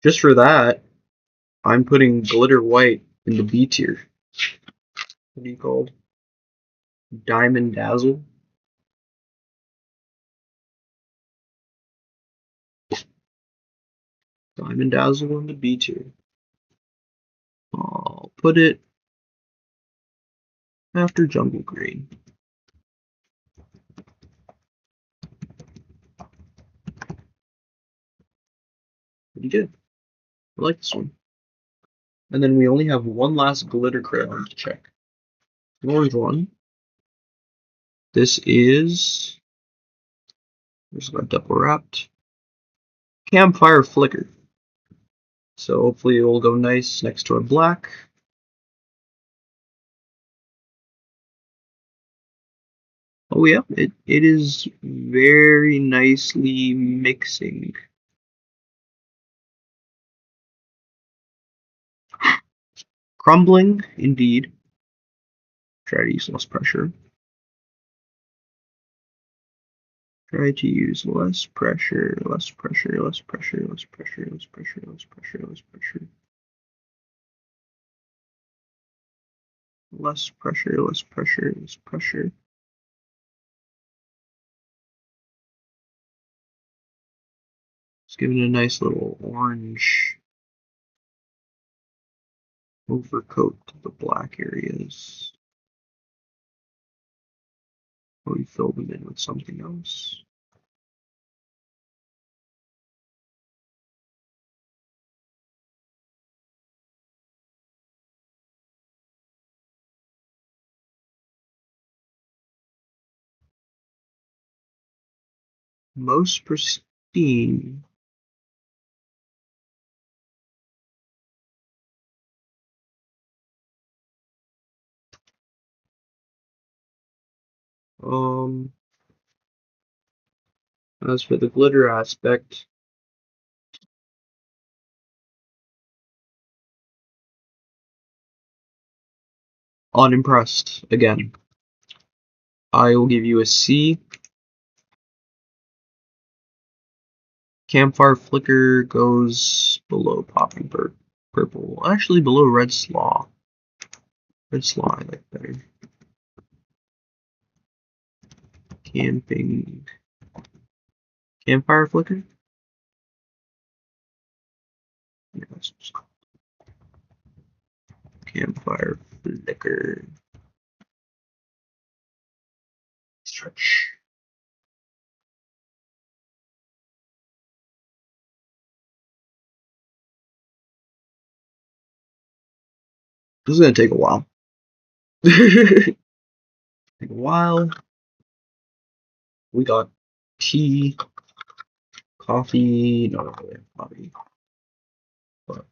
Just for that, I'm putting glitter white in the B tier. What are you called? Diamond Dazzle. Diamond Dazzle in the B tier. I'll put it after Jungle Green. Pretty good. I like this one. And then we only have one last glitter crayon to check. The orange one. This is, this got double wrapped. Campfire Flicker. So hopefully it will go nice next to our black. Oh yeah, it is very nicely mixing. Crumbling, indeed. Try to use less pressure. Try to use less pressure, less pressure, less pressure, less pressure, less pressure, less pressure, less pressure. Less pressure, less pressure, less pressure. Just giving it a nice little orange overcoat to the black areas. Or we fill them in with something else. Most pristine. As for the glitter aspect, unimpressed again. I will give you a C. Campfire Flicker goes below Poppy Purple. Actually, below Red Slaw. Red Slaw I like better. Camping. Campfire Flicker? Yeah, that's just called Campfire Flicker. Stretch. This is gonna take a while. Take a while. We got tea, coffee, not really coffee, but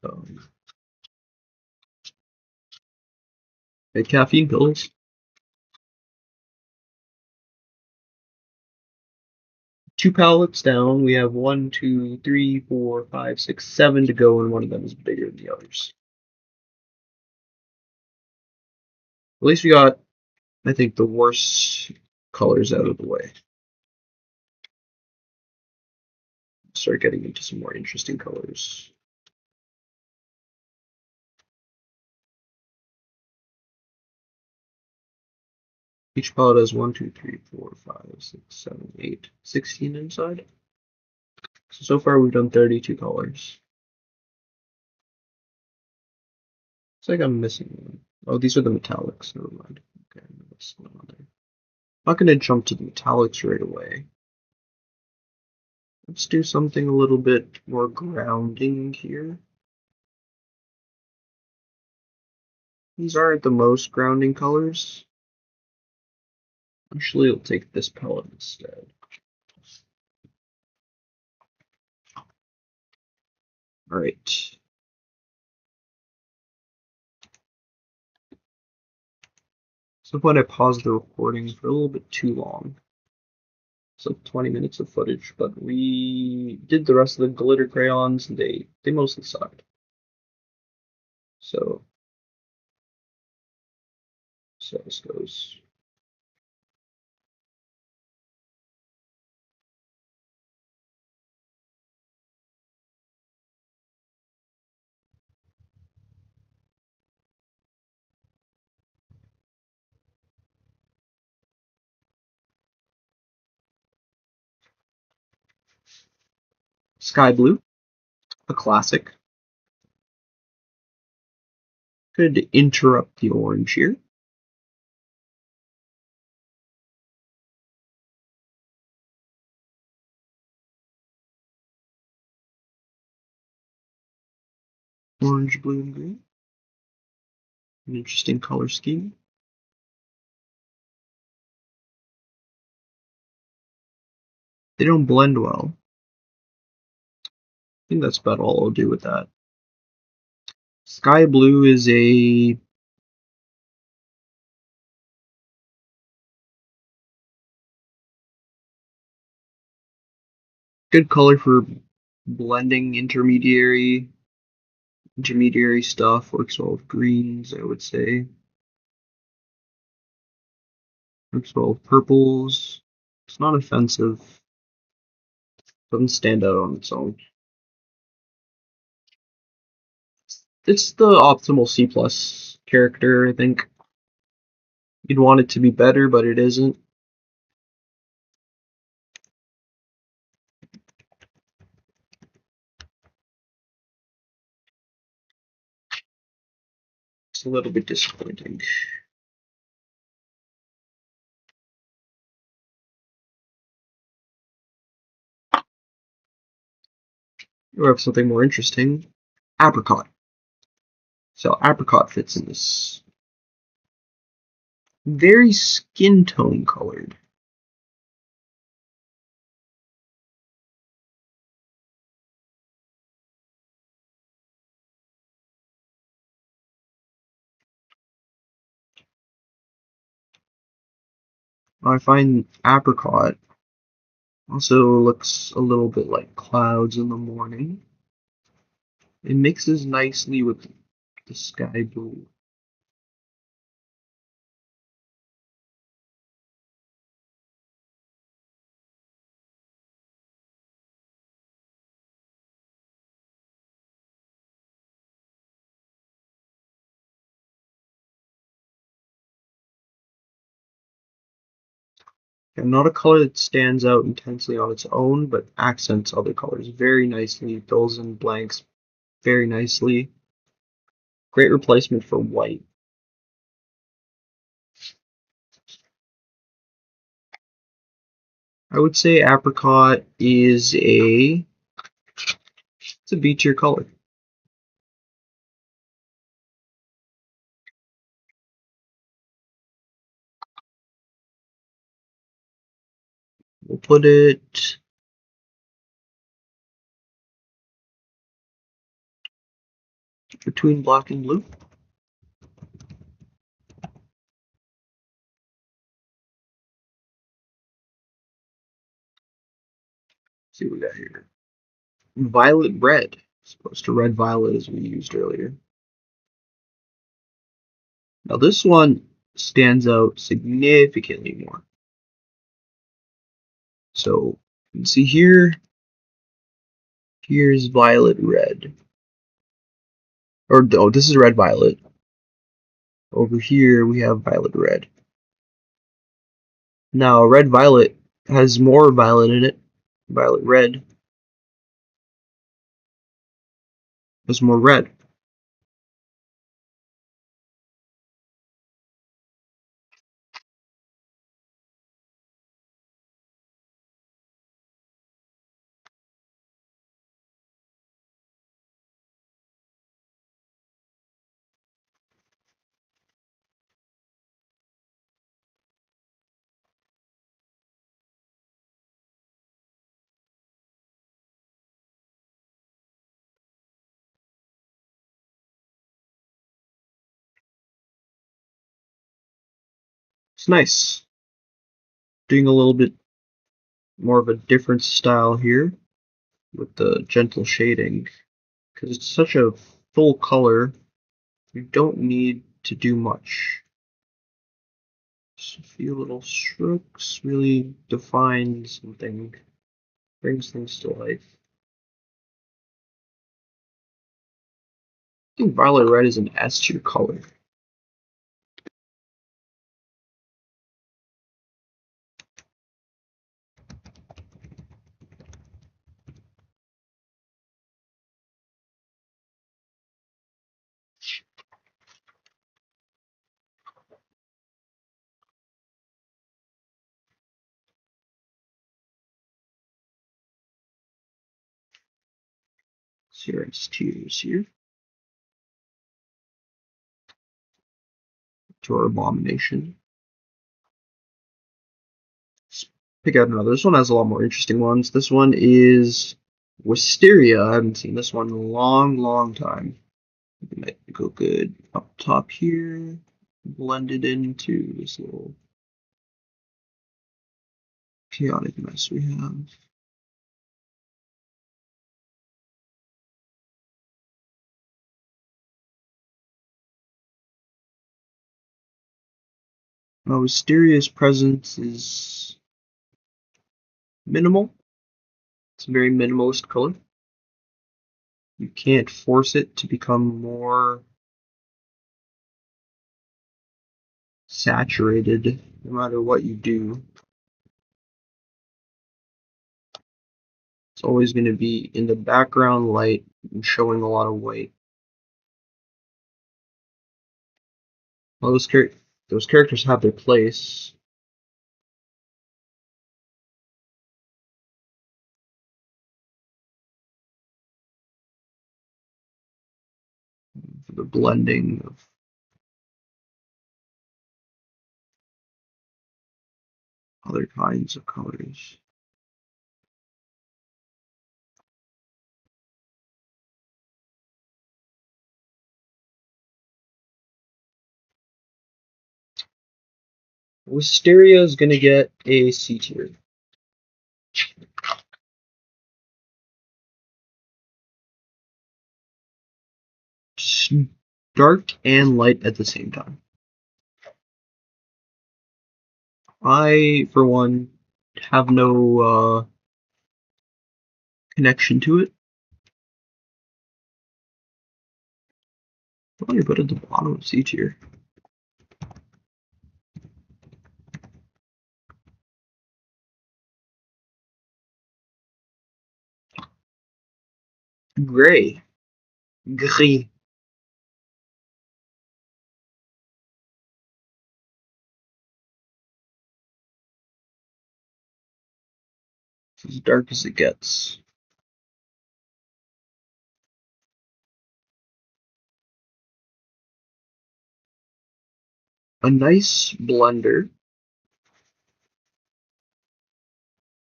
caffeine pills. 2 pallets down. We have 1, 2, 3, 4, 5, 6, 7 to go, and one of them is bigger than the others. At least we got, I think, the worst colors out of the way. Start getting into some more interesting colors. Each palette has 1, 2, 3, 4, 5, 6, 7, 8, 16 inside. So far we've done 32 colors. Looks like I'm missing one. Oh, these are the metallics. Never mind. Okay, that's not on there. I'm not going to jump to the metallics right away. Let's do something a little bit more grounding here. These aren't the most grounding colors. Actually, I'll take this palette instead. Alright. So when I paused the recording for a little bit too long. It's like 20 minutes of footage, but we did the rest of the glitter crayons and they mostly sucked. So this goes. Sky blue, a classic. Could interrupt the orange here. Orange, blue, and green. An interesting color scheme. They don't blend well. I think that's about all I'll do with that. Sky blue is a good color for blending intermediary stuff. Works well with greens, I would say. Works well with purples. It's not offensive. Doesn't stand out on its own. It's the optimal C plus character, I think. You'd want it to be better, but it isn't. It's a little bit disappointing. We have something more interesting. Apricot. So apricot fits in this. Very skin tone colored. I find apricot also looks a little bit like clouds in the morning. It mixes nicely with the sky blue. And not a color that stands out intensely on its own, but accents other colors very nicely, fills in blanks very nicely. Great replacement for white. I would say apricot is it's a B tier color. We'll put it between black and blue. Let's see what we got here. Violet red, as opposed to red violet as we used earlier. Now this one stands out significantly more. So you can see here, here's violet red. Or oh, this is red violet. Over here we have violet red. Now red violet has more violet in it. Violet red has more red. It's nice. Doing a little bit more of a different style here with the gentle shading. Because it's such a full color, you don't need to do much. Just a few little strokes really define something, brings things to life. I think violet red is an S tier color. So S tiers here to our abomination. Let's pick out another. This one has a lot more interesting ones. This one is Wisteria. I haven't seen this one in a long, long time. It might go good up top here, blended into this little chaotic mess we have. Now, Wisteria's presence is minimal. It's a very minimalist color. You can't force it to become more saturated no matter what you do. It's always going to be in the background light and showing a lot of white. Well, those characters have their place. For the blending of other kinds of colors. Wisteria is gonna get a C tier. Dark and light at the same time. I, for one, have no connection to it. Why do you put it at the bottom of C tier? Gray. Gris. It's as dark as it gets. A nice blender.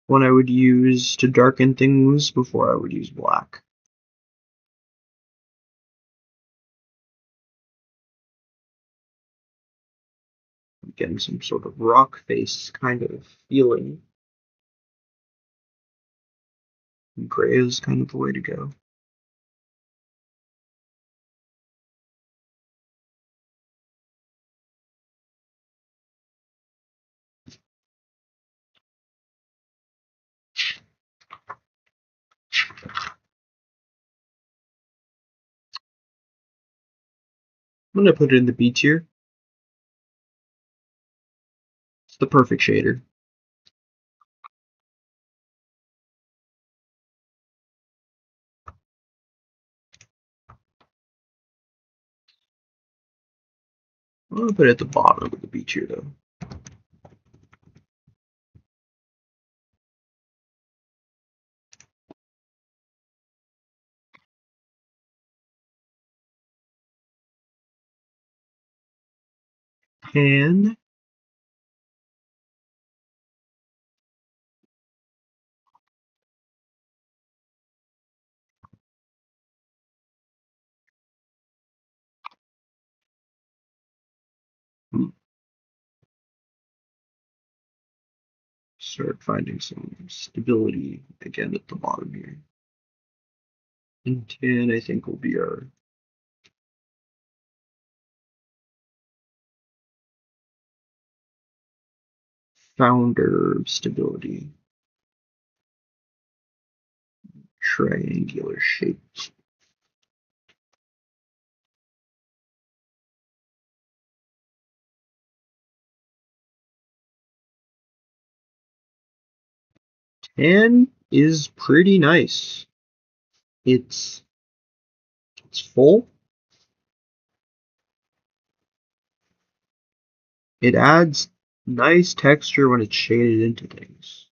One I would use to darken things before I would use black. I'm getting some sort of rock face kind of feeling. Gray is kind of the way to go. I'm gonna put it in the B tier. It's the perfect shader. I'm gonna put it at the bottom of the B tier though. And start finding some stability again at the bottom here. And 10, I think, will be our founder of stability. Triangular shape. And is pretty nice. It's full. It adds nice texture when it's shaded into things.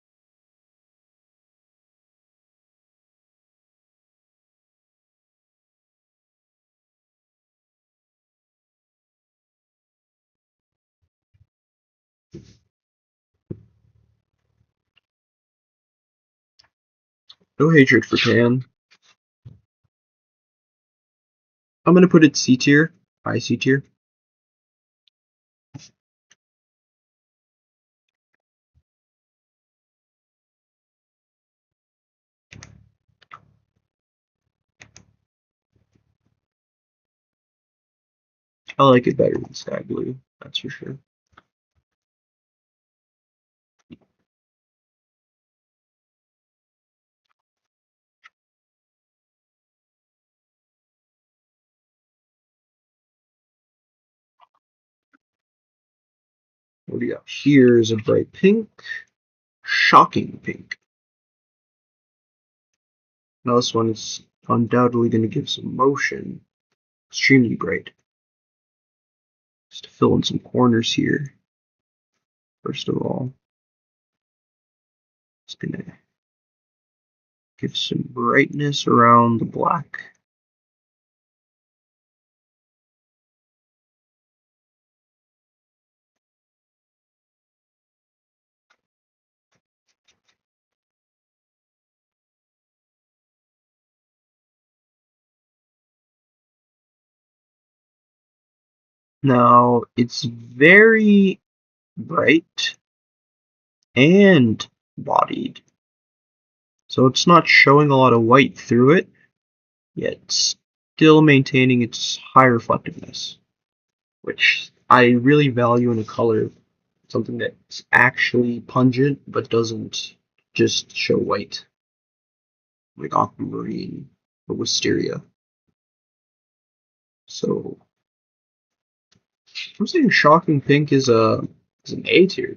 No hatred for tan. I'm gonna put it C tier, high C tier. I like it better than sky blue, that's for sure. What do you got? Here is a bright pink, shocking pink. Now this one is undoubtedly going to give some motion. Extremely bright. Just to fill in some corners here. First of all, it's going to give some brightness around the black. Now, it's very bright, and bodied. So it's not showing a lot of white through it, yet still maintaining its high reflectiveness, which I really value in a color, something that's actually pungent but doesn't just show white, like aquamarine or wisteria. So I'm saying shocking pink is an A tier.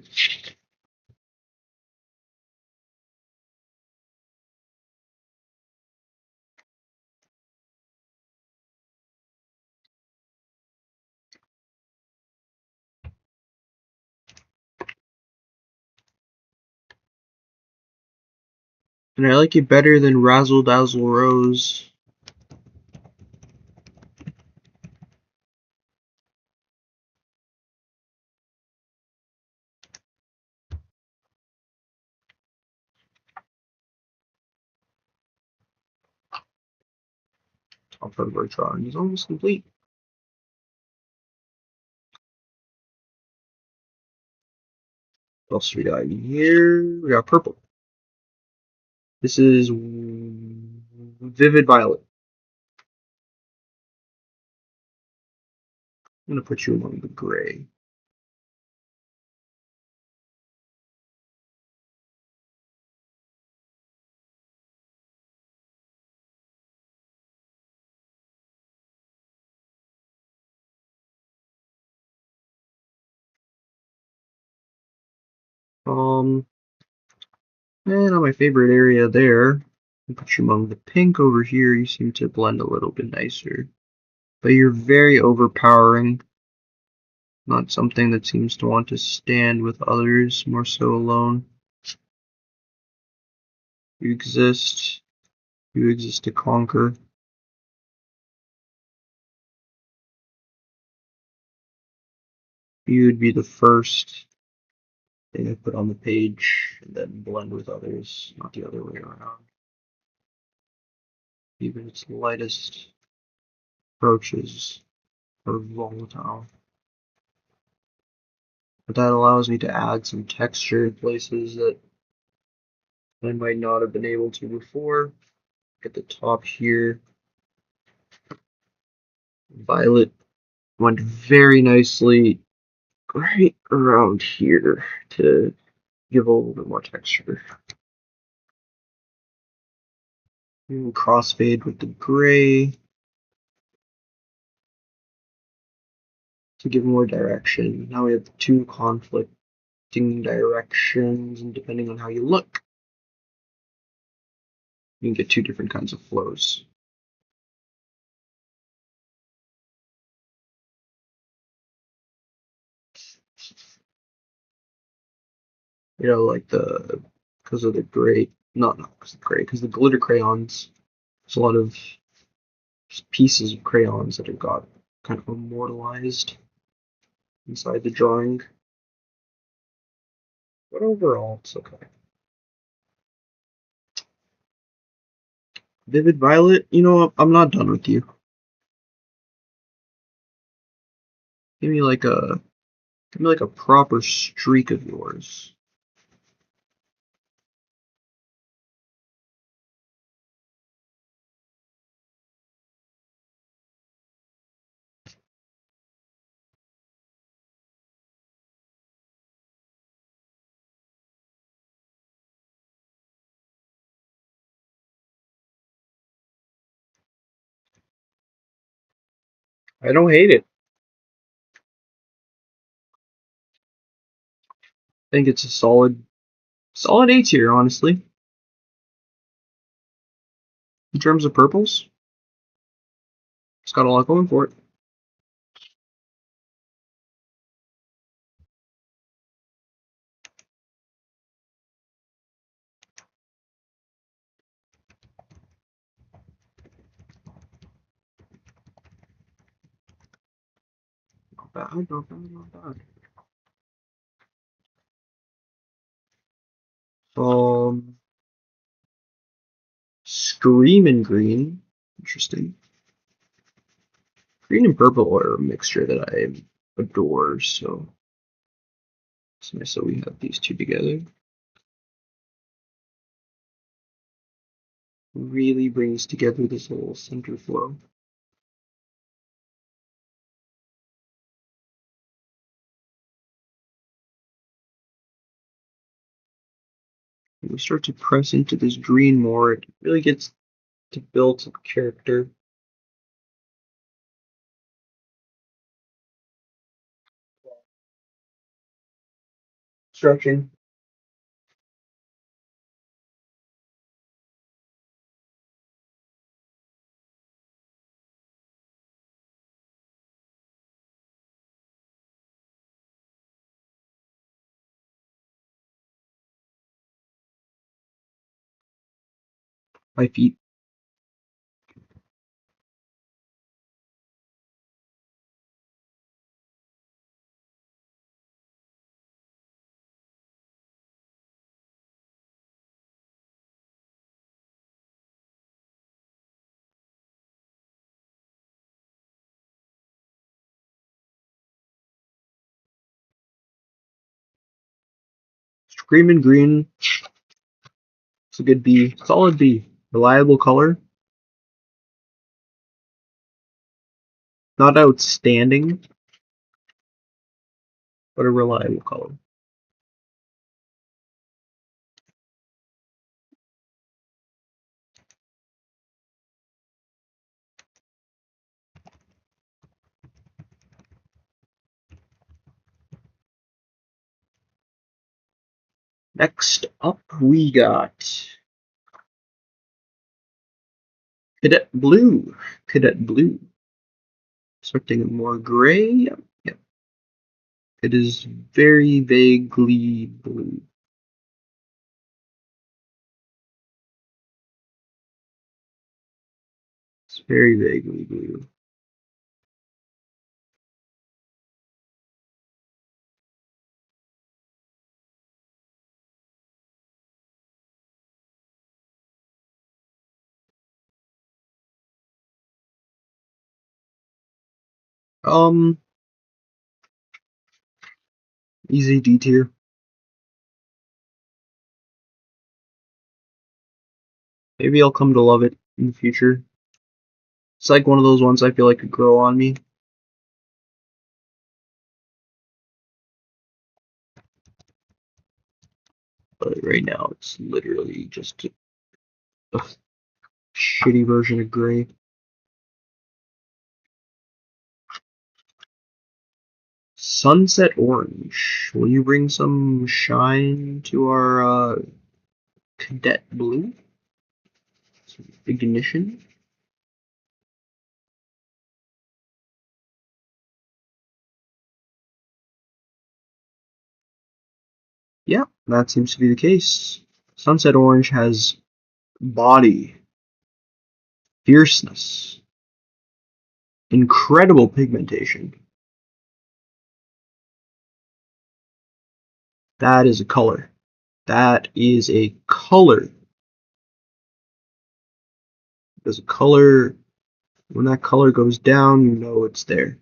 And I like it better than Razzle Dazzle Rose. Top part of our drawing is almost complete. What else we got in here? We got purple. This is Vivid Violet. I'm going to put you among the gray. And on my favorite area there, I'll put you among the pink over here. You seem to blend a little bit nicer. But you're very overpowering. Not something that seems to want to stand with others, more so alone. You exist. You exist to conquer. You would be the first thing I put on the page and then blend with others, not the other way around. Even its lightest approaches are volatile. But that allows me to add some texture in places that I might not have been able to before. At the top here, violet went very nicely right around here to give a little bit more texture. And crossfade with the gray to give more direction. Now we have two conflicting directions, and depending on how you look, you can get two different kinds of flows. You know, like because of the gray, not because of the gray, because the glitter crayons, there's a lot of pieces of crayons that have got kind of immortalized inside the drawing. But overall, it's okay. Vivid Violet, you know what? I'm not done with you. Give me like a proper streak of yours. I don't hate it. I think it's a solid A tier, honestly. In terms of purples, it's got a lot going for it. Not bad, not bad, not bad. Scream and green. Interesting. Green and purple are a mixture that I adore, so It's nice that we have these two together. Really brings together this whole center flow. When we start to press into this green more, it really gets to build some character. Stretching. My feet. Screaming green. It's a good B. Solid B. Reliable color. Not outstanding, but a reliable color. Next up, we got Cadet Blue. Cadet Blue. Expecting more gray. Yep. It is very vaguely blue. It's very vaguely blue. Easy D tier. Maybe I'll come to love it in the future. It's like one of those ones I feel like could grow on me. But right now, it's literally just a shitty version of gray. Sunset Orange. Will you bring some shine to our Cadet Blue? Some ignition? Yeah, that seems to be the case. Sunset Orange has body, fierceness, incredible pigmentation. That is a color. That is a color. Because a color, when that color goes down, you know it's there.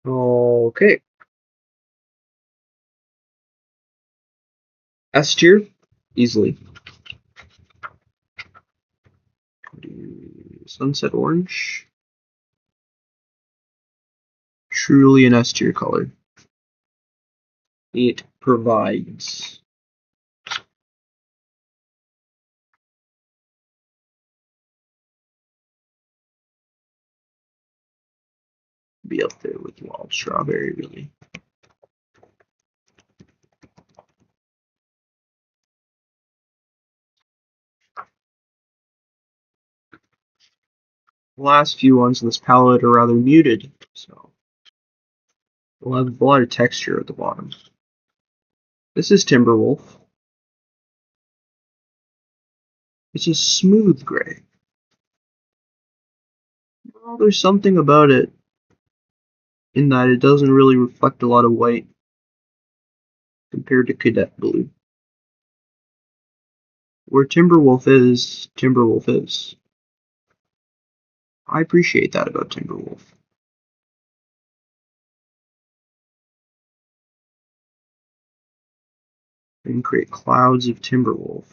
Okay. S tier, easily. Sunset Orange. Truly an S tier color. It provides. Be up there with Wild Strawberry, really. The last few ones in this palette are rather muted, so we'll have a lot of texture at the bottom. This is Timberwolf. It's a smooth gray. Well, there's something about it in that it doesn't really reflect a lot of white compared to Cadet Blue. Where Timberwolf is, Timberwolf is. I appreciate that about Timberwolf. And create clouds of Timberwolf.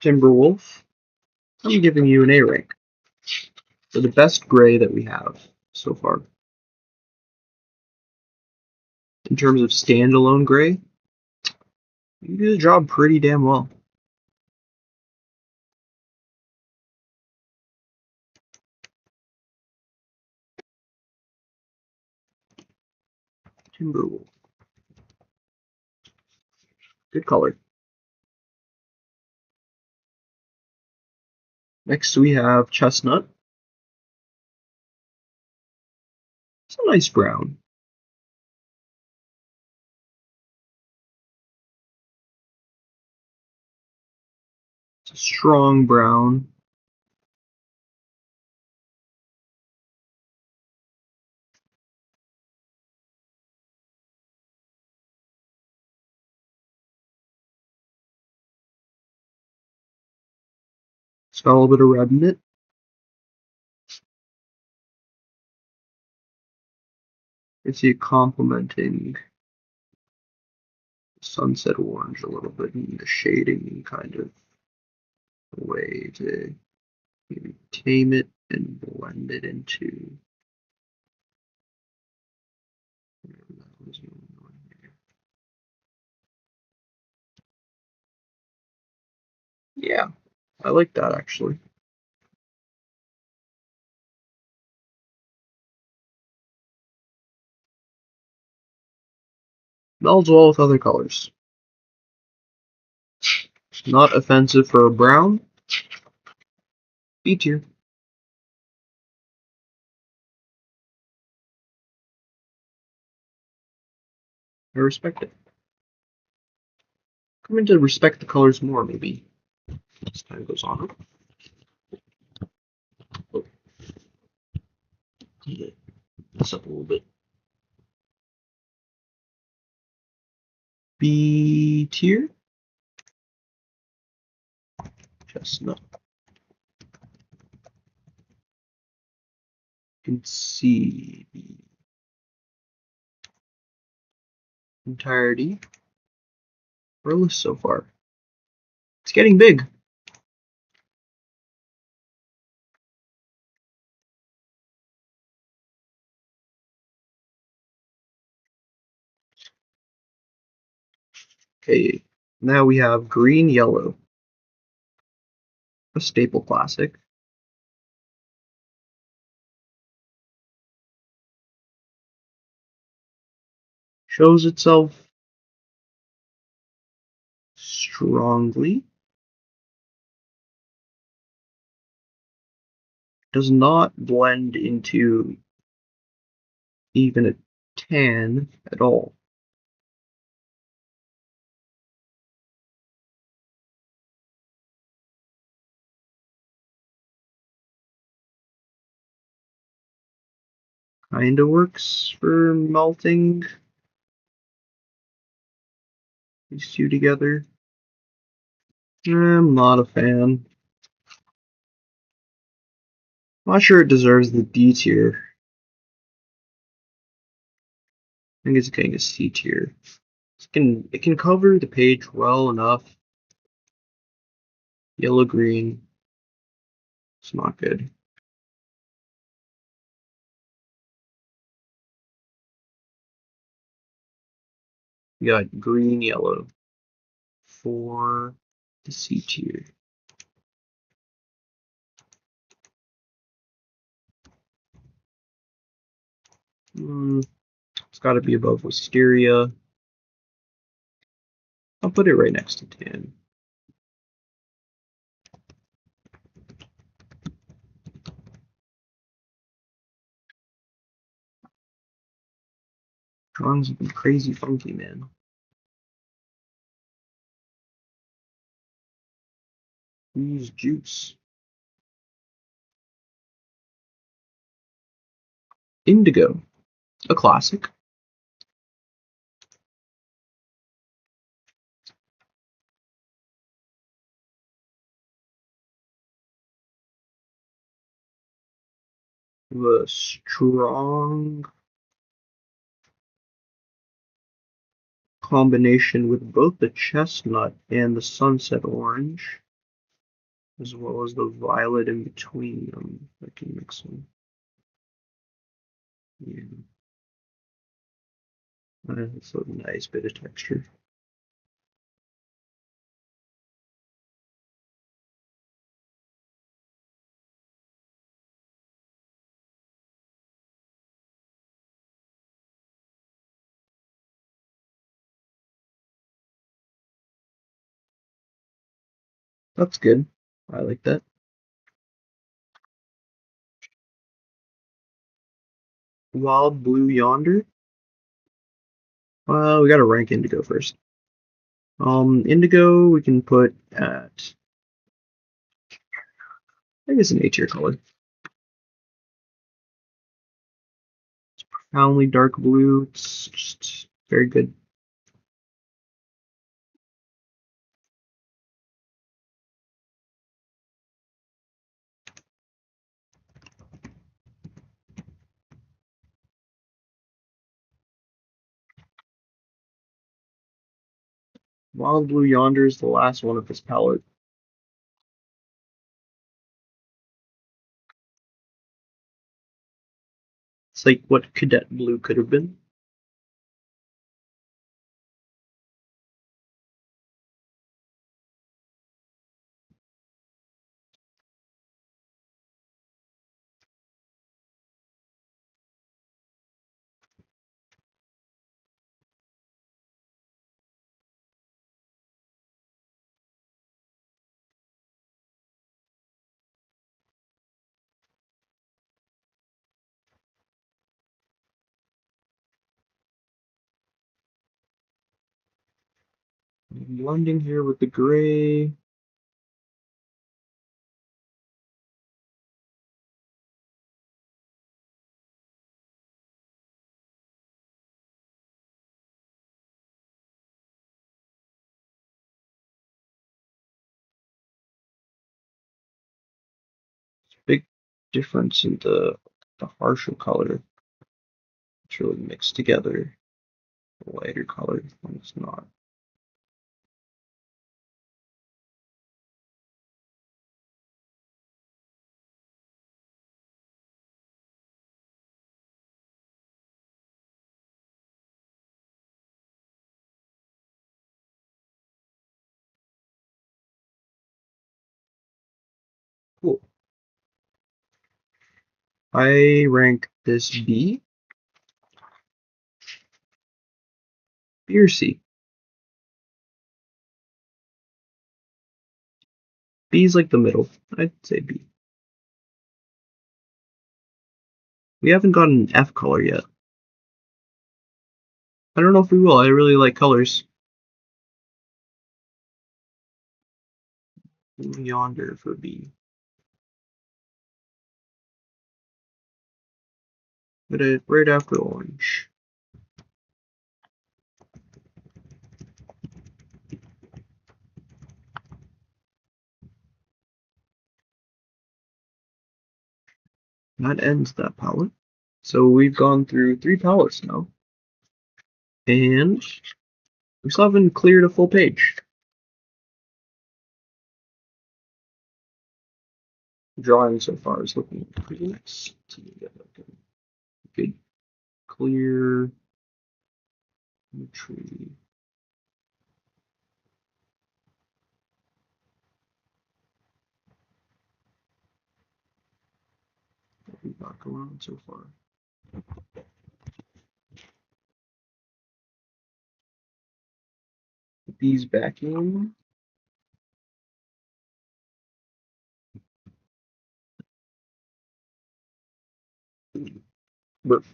Timberwolf, I'm giving you an A rank for the best gray that we have so far. In terms of standalone gray, you do the job pretty damn well. Timberwolf. Good color. Next we have Chestnut. It's a nice brown. It's a strong brown. It's got a little bit of red in it. You see it complementing sunset orange a little bit in the shading kind of way to maybe tame it and blend it into whatever that was going on here. Yeah, I like that actually. Melds well with other colors. Not offensive for a brown. B tier. I respect it. Coming to respect the colors more, maybe, as time goes on. Oh, clean this up a little bit. B tier. Chestnut. You can see the entirety of our list so far. It's getting big. Okay, now we have green yellow, a staple classic. Shows itself strongly. Does not blend into even a tan at all. Kinda works for melting these two together. I'm not a fan. Not sure it deserves the D tier. I think it's getting a C tier. It can cover the page well enough. Yellow green. It's not good. We got green yellow for the C tier. It's got to be above Wisteria. I'll put it right next to tan. Drawings have been crazy funky, man. Use juice. Indigo, a classic. The strong combination with both the chestnut and the sunset orange, as well as the violet in between them. I can mix them. Yeah, that's a nice bit of texture. That's good. I like that. Wild blue yonder. We gotta rank indigo first. Indigo we can put at, I guess, an A tier color. Profoundly dark blue. It's just very good. Wild blue yonder is the last one of this palette. It's like what cadet blue could have been. Blending here with the gray. Big difference in the harsher color. It's really mixed together. The lighter color when it's not. Cool. I rank this B or C. B is like the middle. I'd say B. We haven't gotten an F color yet. I don't know if we will. I really like colors. Yonder for B. Put it right after orange. That ends that palette. So we've gone through 3 palettes now. And we still haven't cleared a full page. Drawing so far is looking pretty nice. So we get like a good clear tree. What we've got going on so far. Put these back in. But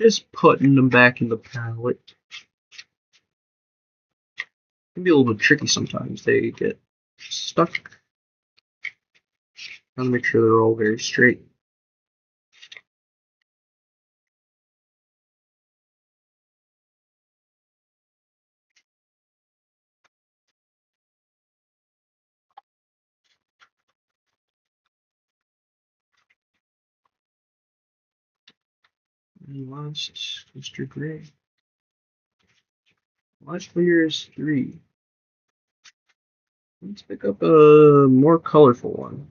Just putting them back in the palette. Can be a little bit tricky sometimes. They get stuck. Gotta make sure they're all very straight. And last, Mr. Gray. Last layer is 3. Let's pick up a more colorful one.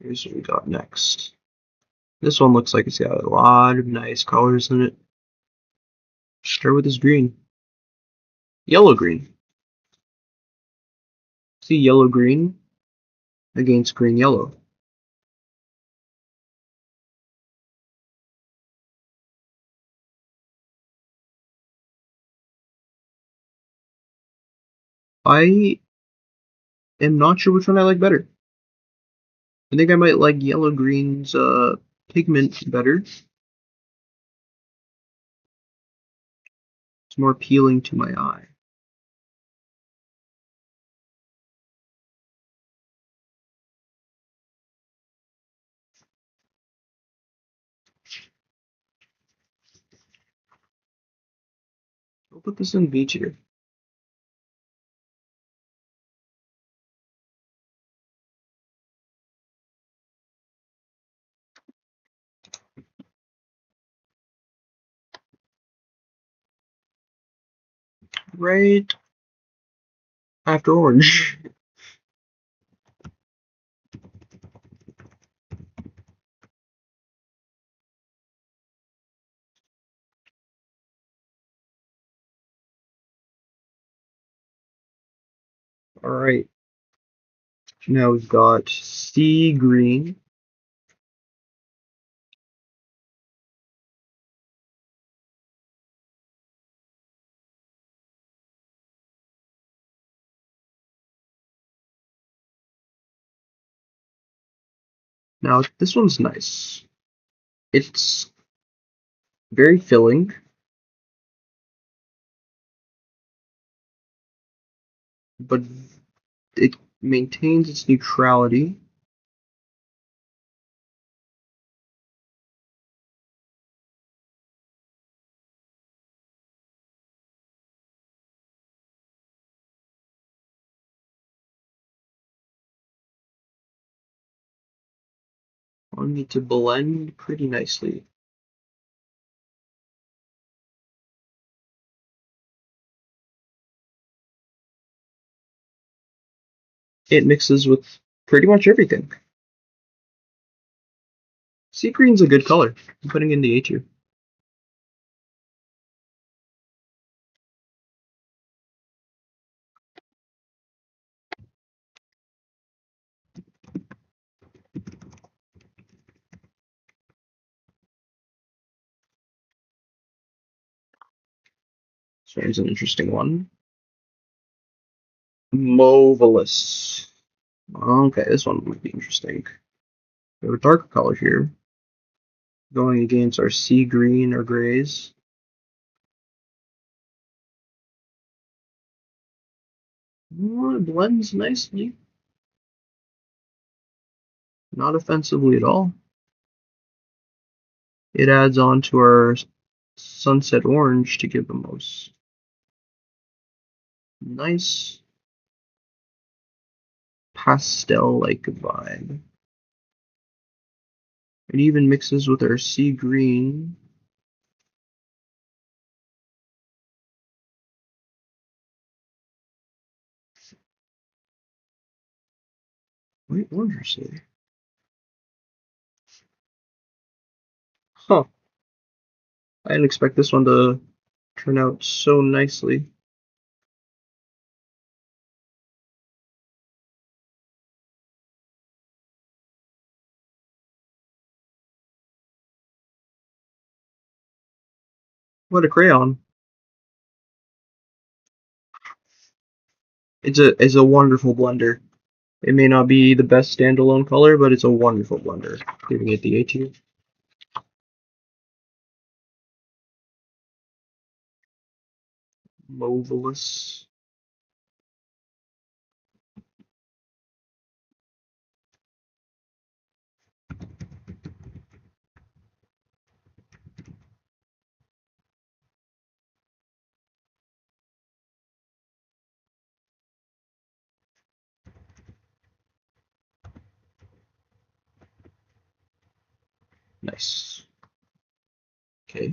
Here's what we got next. This one looks like it's got a lot of nice colors in it. Start with this green. Yellow green. See yellow green against green yellow. I am not sure which one I like better. I think I might like yellow green's pigment better. It's more appealing to my eye. I'll put this in B tier. Right after orange. Alright. Now we've got sea green. Now this one's nice. It's very filling. But it maintains its neutrality. I need to blend pretty nicely. It mixes with pretty much everything. Sea green's a good color. I'm putting in the A tier. So here's an interesting one. Mauvelous. Okay, this one might be interesting. We have a darker color here, going against our sea green or grays. It blends nicely. Not offensively at all. It adds on to our sunset orange to give the most nice pastel-like vibe. It even mixes with our sea green. Wait, what did I say? Huh. I didn't expect this one to turn out so nicely. What a crayon. It's a wonderful blender. It may not be the best standalone color, but it's a wonderful blender. Giving it the A tier. Moveless. Nice. Okay.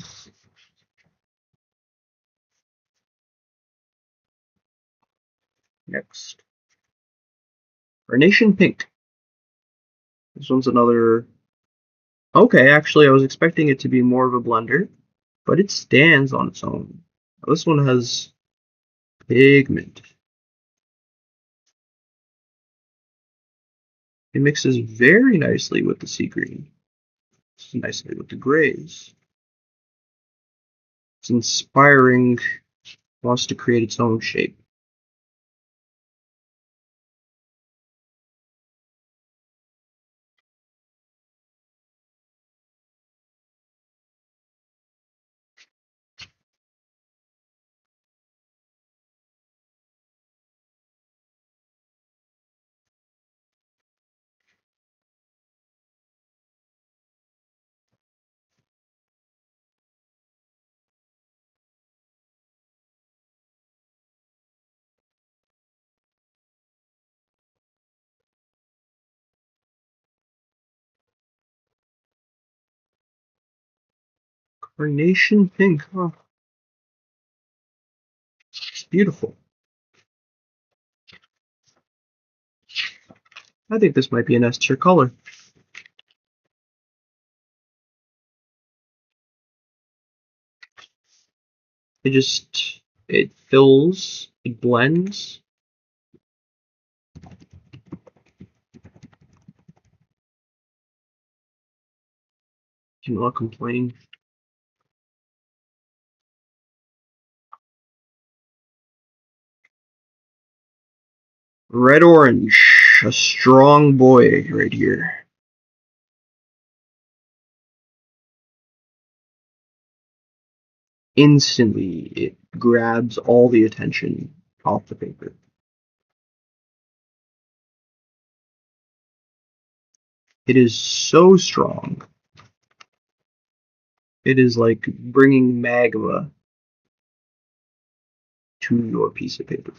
Next. Carnation Pink. This one's another. Okay, actually, I was expecting it to be more of a blender, but it stands on its own. This one has pigment. It mixes very nicely with the sea green. Nicely with the grays. It's inspiring. Wants to create its own shape. Carnation Pink, huh? It's beautiful. I think this might be an S tier color. It fills, it blends. Cannot complain. Red orange, a strong boy right here. Instantly, it grabs all the attention off the paper. It is so strong. It is like bringing magma to your piece of paper.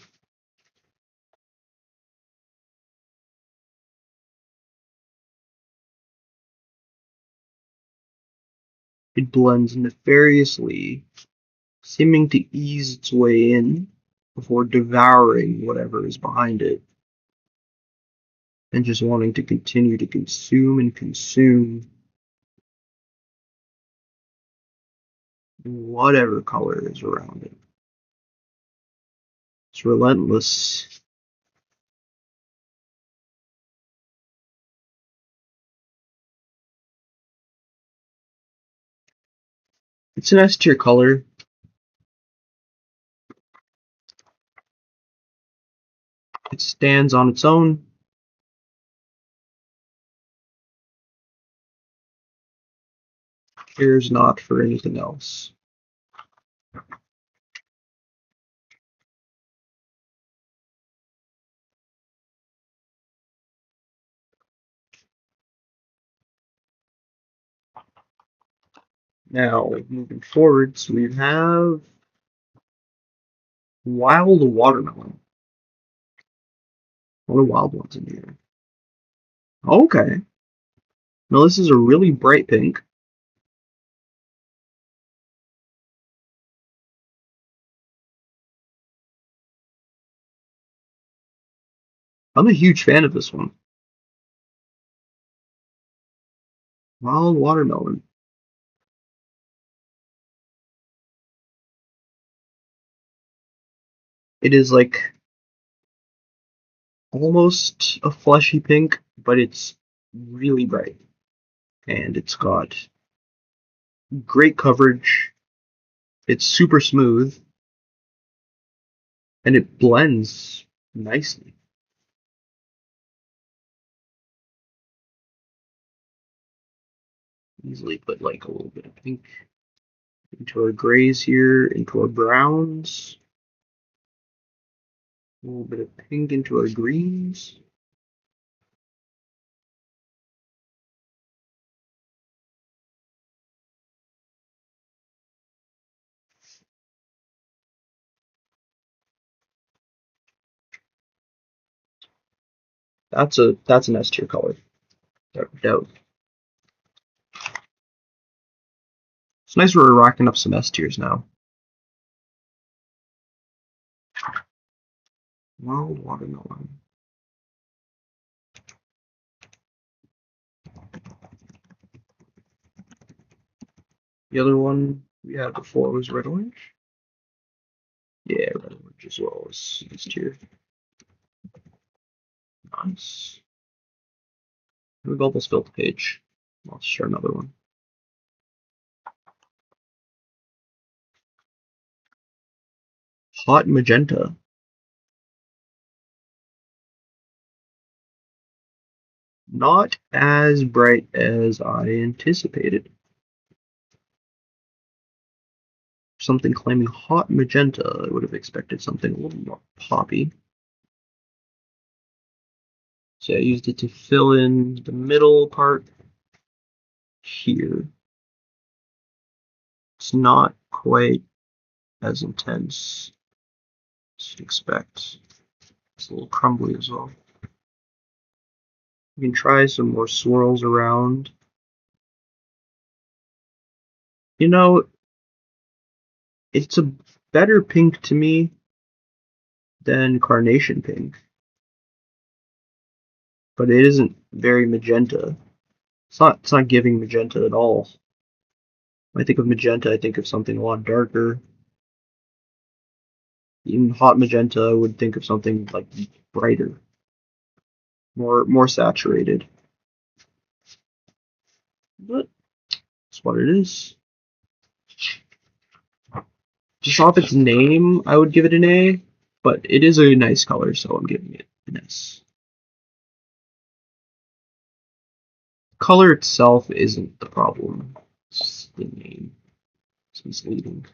It blends nefariously, seeming to ease its way in before devouring whatever is behind it, and just wanting to continue to consume and consume whatever color is around it. It's relentless. It's an S tier color. It stands on its own. Cares not for anything else. Now, moving forwards, we have Wild Watermelon. What are wild ones in here? Okay. Now, this is a really bright pink. I'm a huge fan of this one. Wild Watermelon. It is like almost a fleshy pink, but it's really bright. And it's got great coverage. It's super smooth. And it blends nicely. Easily put like a little bit of pink into our grays here, into our browns. A little bit of pink into our greens. That's an S tier color. Without doubt. It's nice we're racking up some S tiers now. Wild watermelon. The other one we had before was red orange. Yeah, red orange as well as S tier. Nice. We've almost filled the page. I'll share another one. Hot magenta. Not as bright as I anticipated. Something claiming hot magenta, I would have expected something a little more poppy. So I used it to fill in the middle part here. It's not quite as intense as you'd expect. It's a little crumbly as well. You can try some more swirls around. You know, it's a better pink to me than carnation pink, but it isn't very magenta. It's not giving magenta at all. When I think of magenta, I think of something a lot darker. Even hot magenta, I would think of something like brighter, more saturated. But that's what it is. Just off its name, I would give it an A, but it is a nice color, so I'm giving it an S. Color itself isn't the problem. It's the name. It's misleading.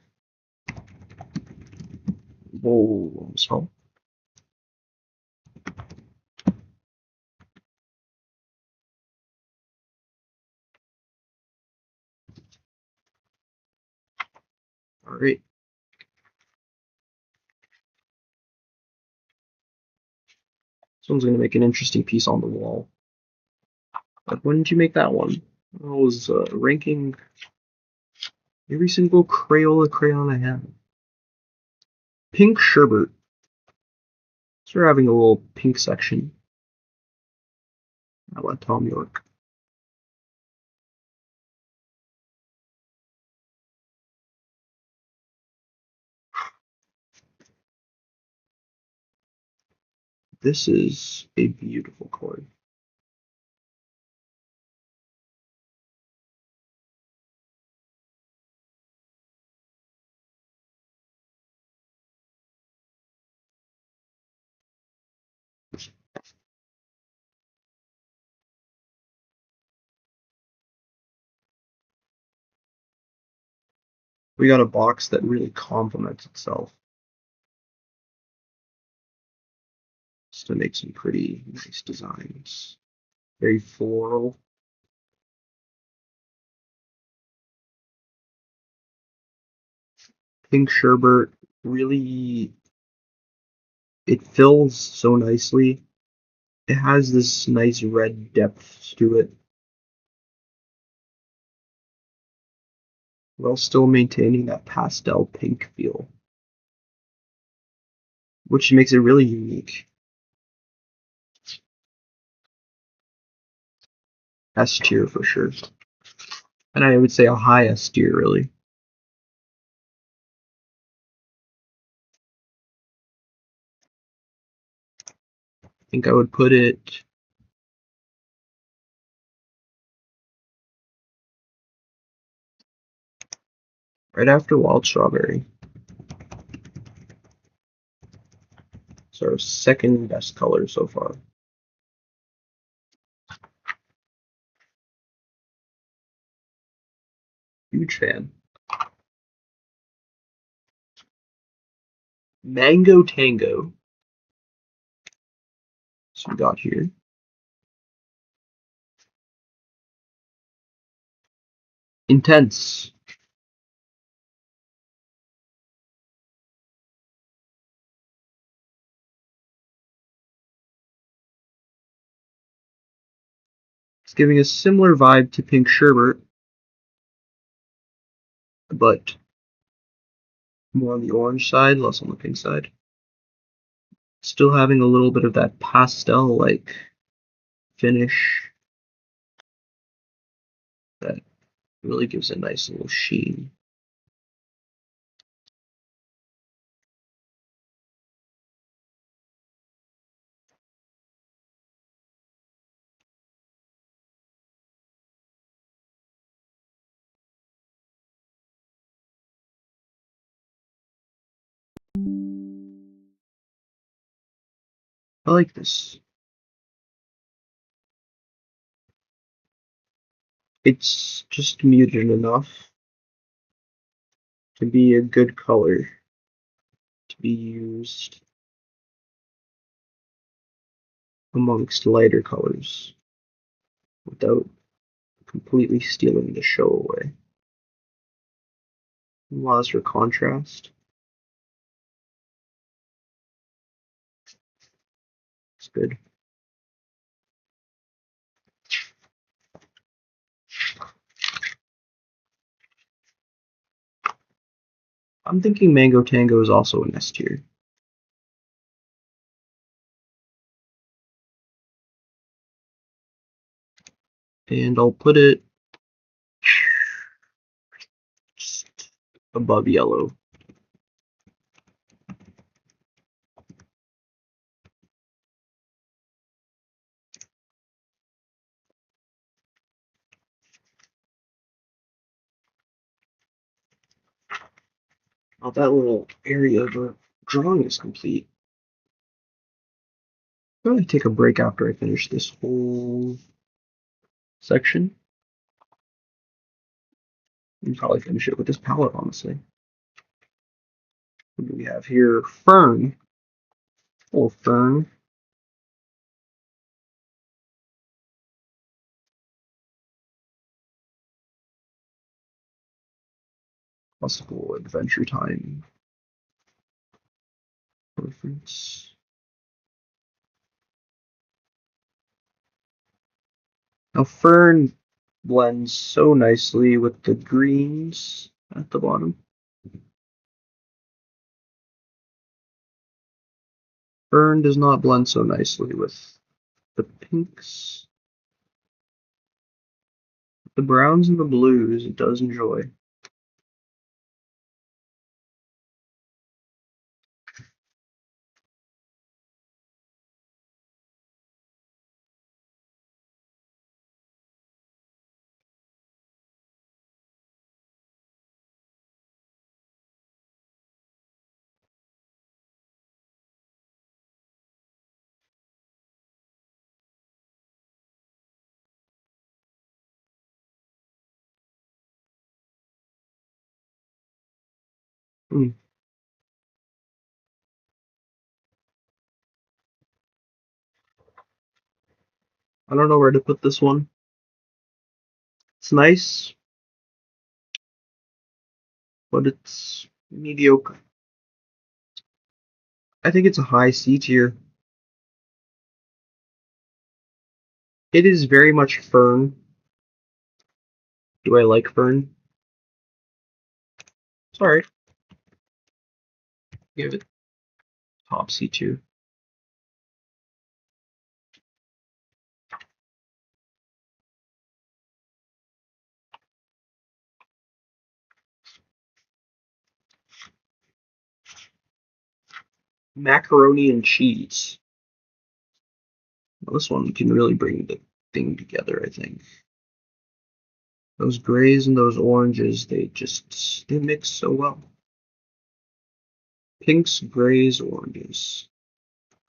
Whoa, almost fell. Alright. This one's going to make an interesting piece on the wall. But when did you make that one? I was ranking every single Crayola crayon I have. Pink sherbet. So we're having a little pink section. I let Tom York. This is a beautiful color. We got a box that really complements itself. Just to make some pretty nice designs. Very floral. Pink sherbet really, it fills so nicely. It has this nice red depth to it, while still maintaining that pastel pink feel, which makes it really unique. S tier for sure. And I would say a high S tier, really. I think I would put it right after Wild Strawberry. It's our second best color so far. Huge fan. Mango Tango. So we got here. Intense. It's giving a similar vibe to Pink Sherbet, but more on the orange side, less on the pink side. Still having a little bit of that pastel-like finish that really gives a nice little sheen. I like this. It's just muted enough to be a good color to be used amongst lighter colors without completely stealing the show away. Allows for contrast. It's good. I'm thinking Mango Tango is also an S tier. And I'll put it just above yellow. Now that little area of the drawing is complete. I'll probably take a break after I finish this whole section. And probably finish it with this palette, honestly. What do we have here? Fern. Oh, Fern. Classical Adventure Time reference. Now, Fern blends so nicely with the greens at the bottom. Fern does not blend so nicely with the pinks. The browns and the blues it does enjoy. Mm. I don't know where to put this one. It's nice, but it's mediocre. I think it's a high C tier. It is very much Fern. Do I like Fern? Sorry. Give it top C2. Macaroni and cheese. Well, this one can really bring the thing together, I think. Those grays and those oranges, they mix so well. Pinks, grays, oranges.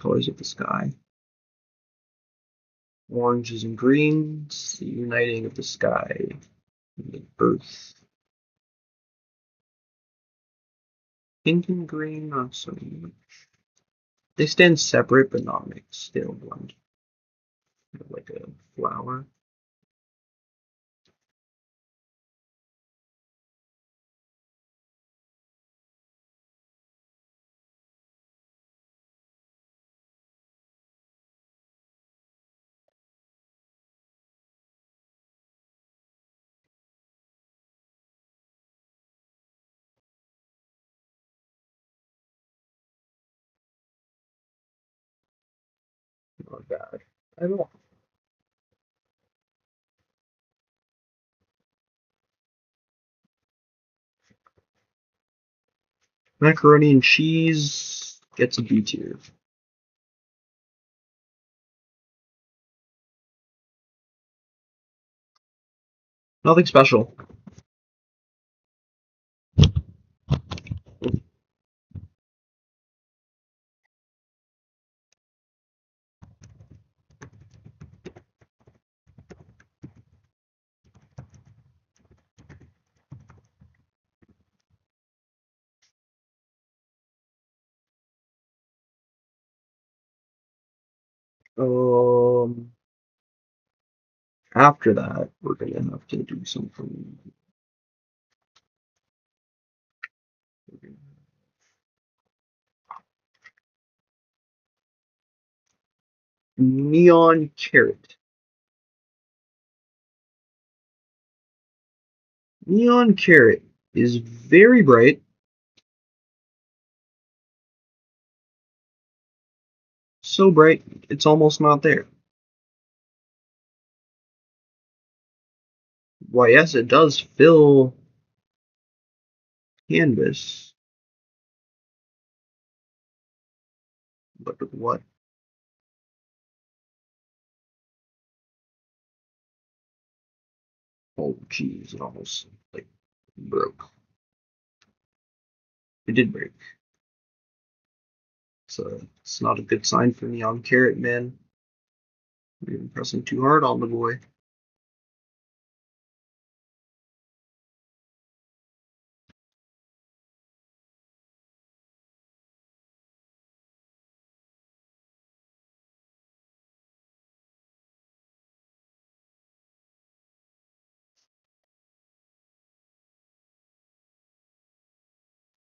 Colors of the sky. Oranges and greens, the uniting of the sky and the earth. Pink and green, not so much. They stand separate, but not mixed. They don't blend. like a flower. Not bad at all. Macaroni and cheese gets a B tier. Nothing special. Um, After that, we're gonna have to do something. Neon carrot. Neon carrot is very bright, so bright it's almost not there. Why, yes, it does fill canvas, but with what? Oh, geez, it almost like broke. It did break. So it's not a good sign for neon carrot, man. You're pressing too hard on the boy.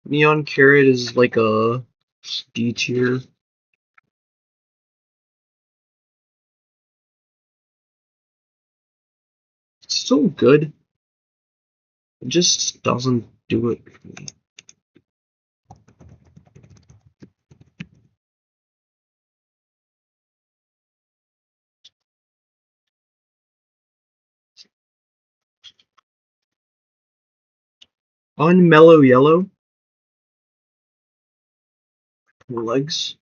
Neon carrot is like a D tier. It's still good. It just doesn't do it for me. Unmellow yellow. Legs.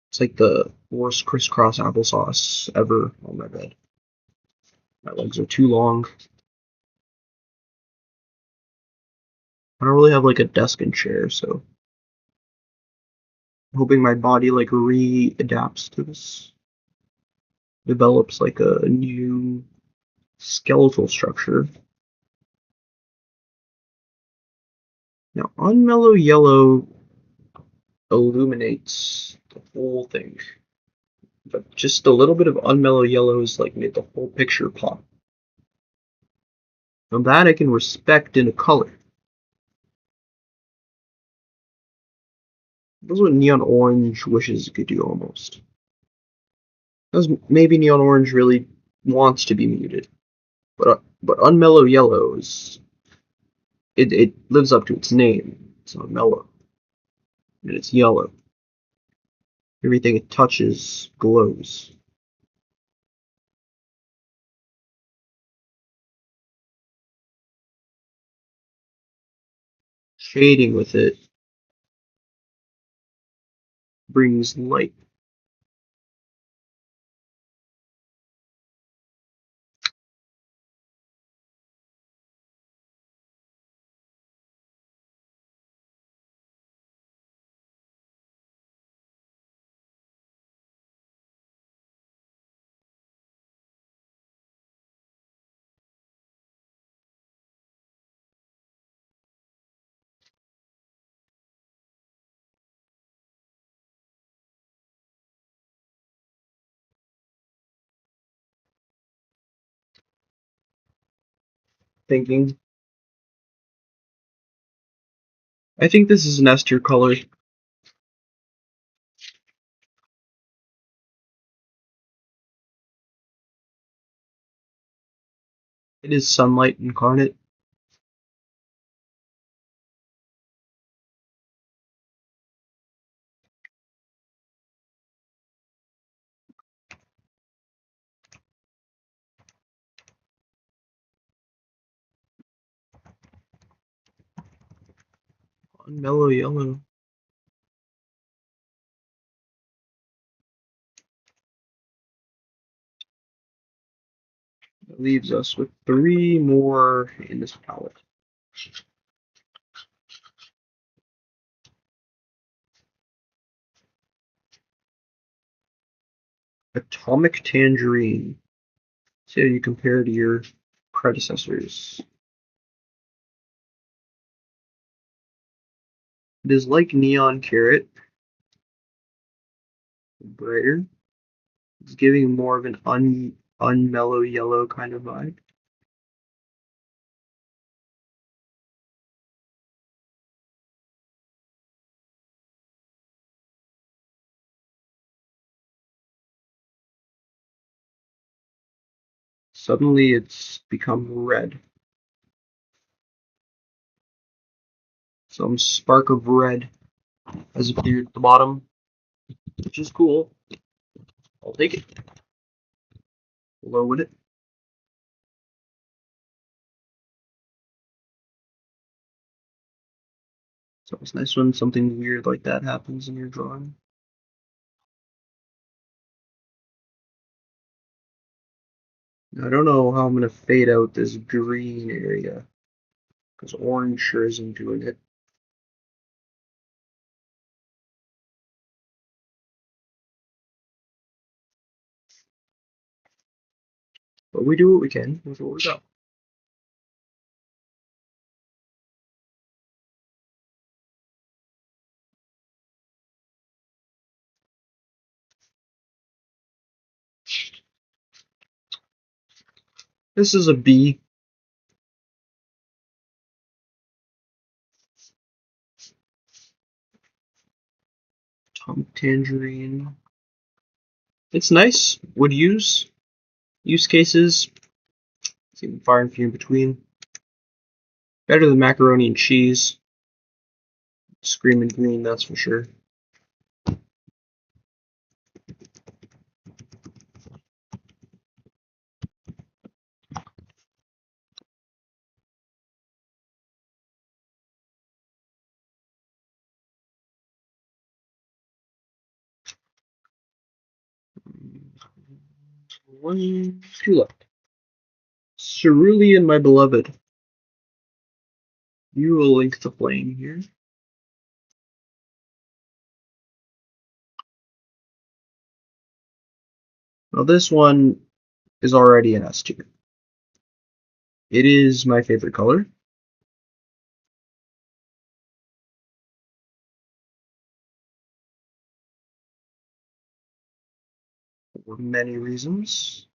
It's like the worst crisscross applesauce ever on my bed. My legs are too long. I don't really have like a desk and chair, so I'm hoping my body like readapts to this. Develops like a new skeletal structure. Now, unmellow yellow illuminates the whole thing, but just a little bit of unmellow yellows like made the whole picture pop. Now that I can respect in a color. That's what neon orange wishes it could do almost. Because maybe neon orange really wants to be muted, but unmellow yellow is it lives up to its name. It's unmellow and it's yellow. Everything it touches glows. Shading with it brings light. thinking. I think this is an S tier color. It is Sunlight Incarnate. On Mellow Yellow. That leaves us with 3 more in this palette. Atomic Tangerine. See how you compare to your predecessors. It is like Neon Carrot, brighter. It's giving more of an unmellow yellow kind of vibe. Suddenly it's become red. Some spark of red has appeared at the bottom, which is cool. I'll take it. Load it. So it's nice when something weird like that happens in your drawing. Now, I don't know how I'm going to fade out this green area, because orange sure isn't doing it. But we do what we can with what we got. This is a B. Tom Tangerine. It's nice. Would use. Use cases. It's even far and few in between. Better than macaroni and cheese. Screaming green, that's for sure. One, two left. Cerulean, my beloved. You will link the flame here. Now this one is already an S tier. It is my favorite color. For many reasons.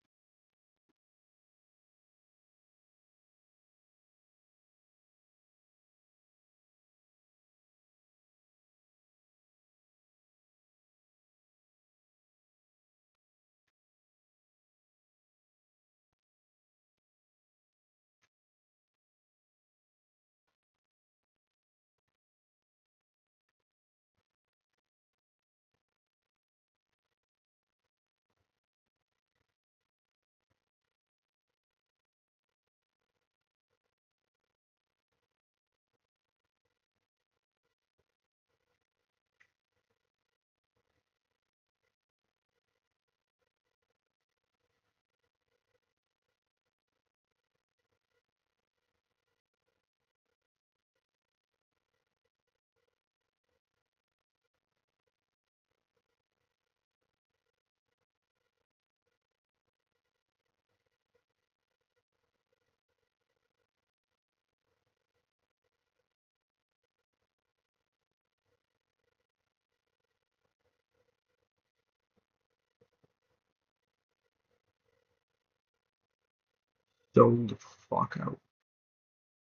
Zone the fuck out.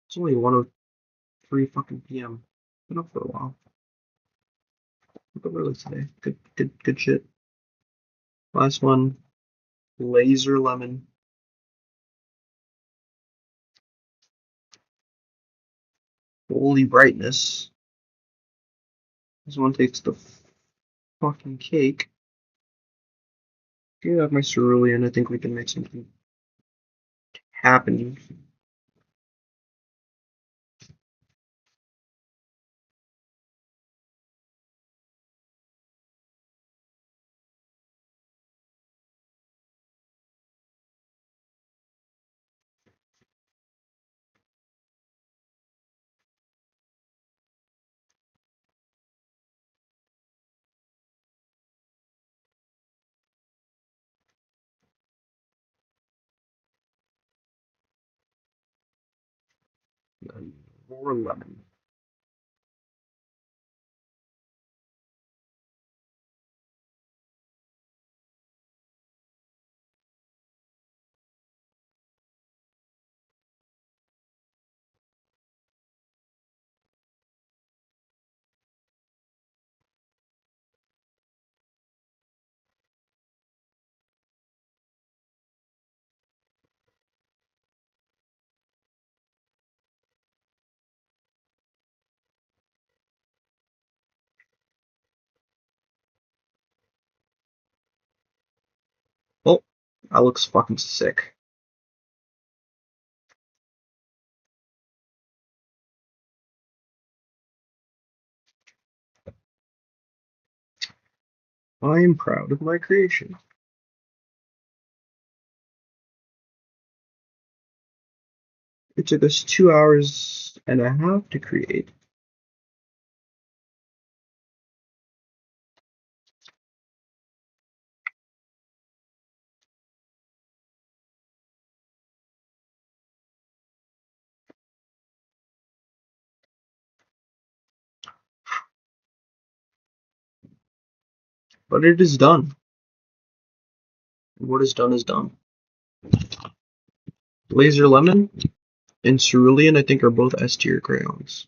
It's only 1:03 fucking p.m. Been up for a while. Look up early today. Good shit. Last one, laser lemon. Holy brightness. This one takes the fucking cake. Okay, I have my cerulean. I think we can make something happen. And more lemon. Oh, that looks fucking sick. I am proud of my creation. It took us 2 hours and a half to create. But it is done. What is done is done. Laser lemon and cerulean, I think, are both S tier crayons.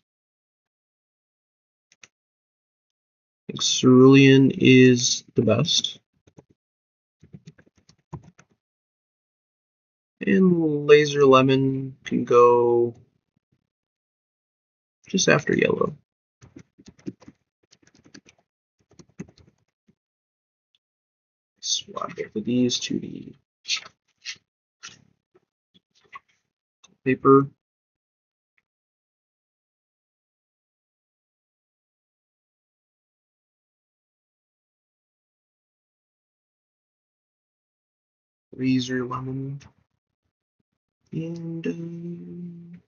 I think cerulean is the best. And laser lemon can go just after yellow. Swap both of these to the paper. Laser lemon. And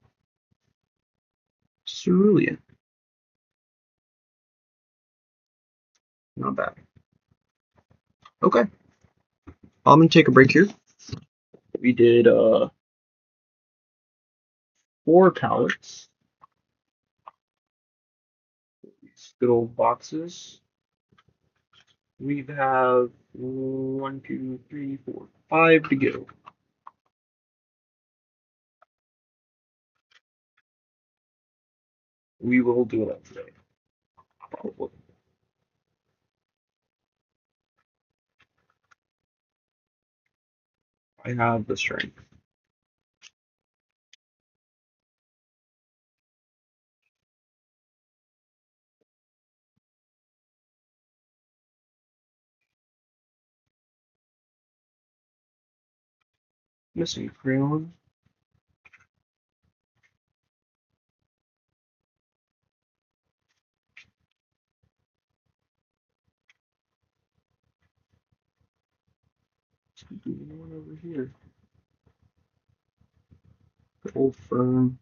cerulean. Not bad. Okay. I'm gonna take a break here. We did 4 palettes. These good old boxes. We have 1, 2, 3, 4, 5 to go. We will do that today. Probably. I have the strength. Missing crayon. One over here. The old fern.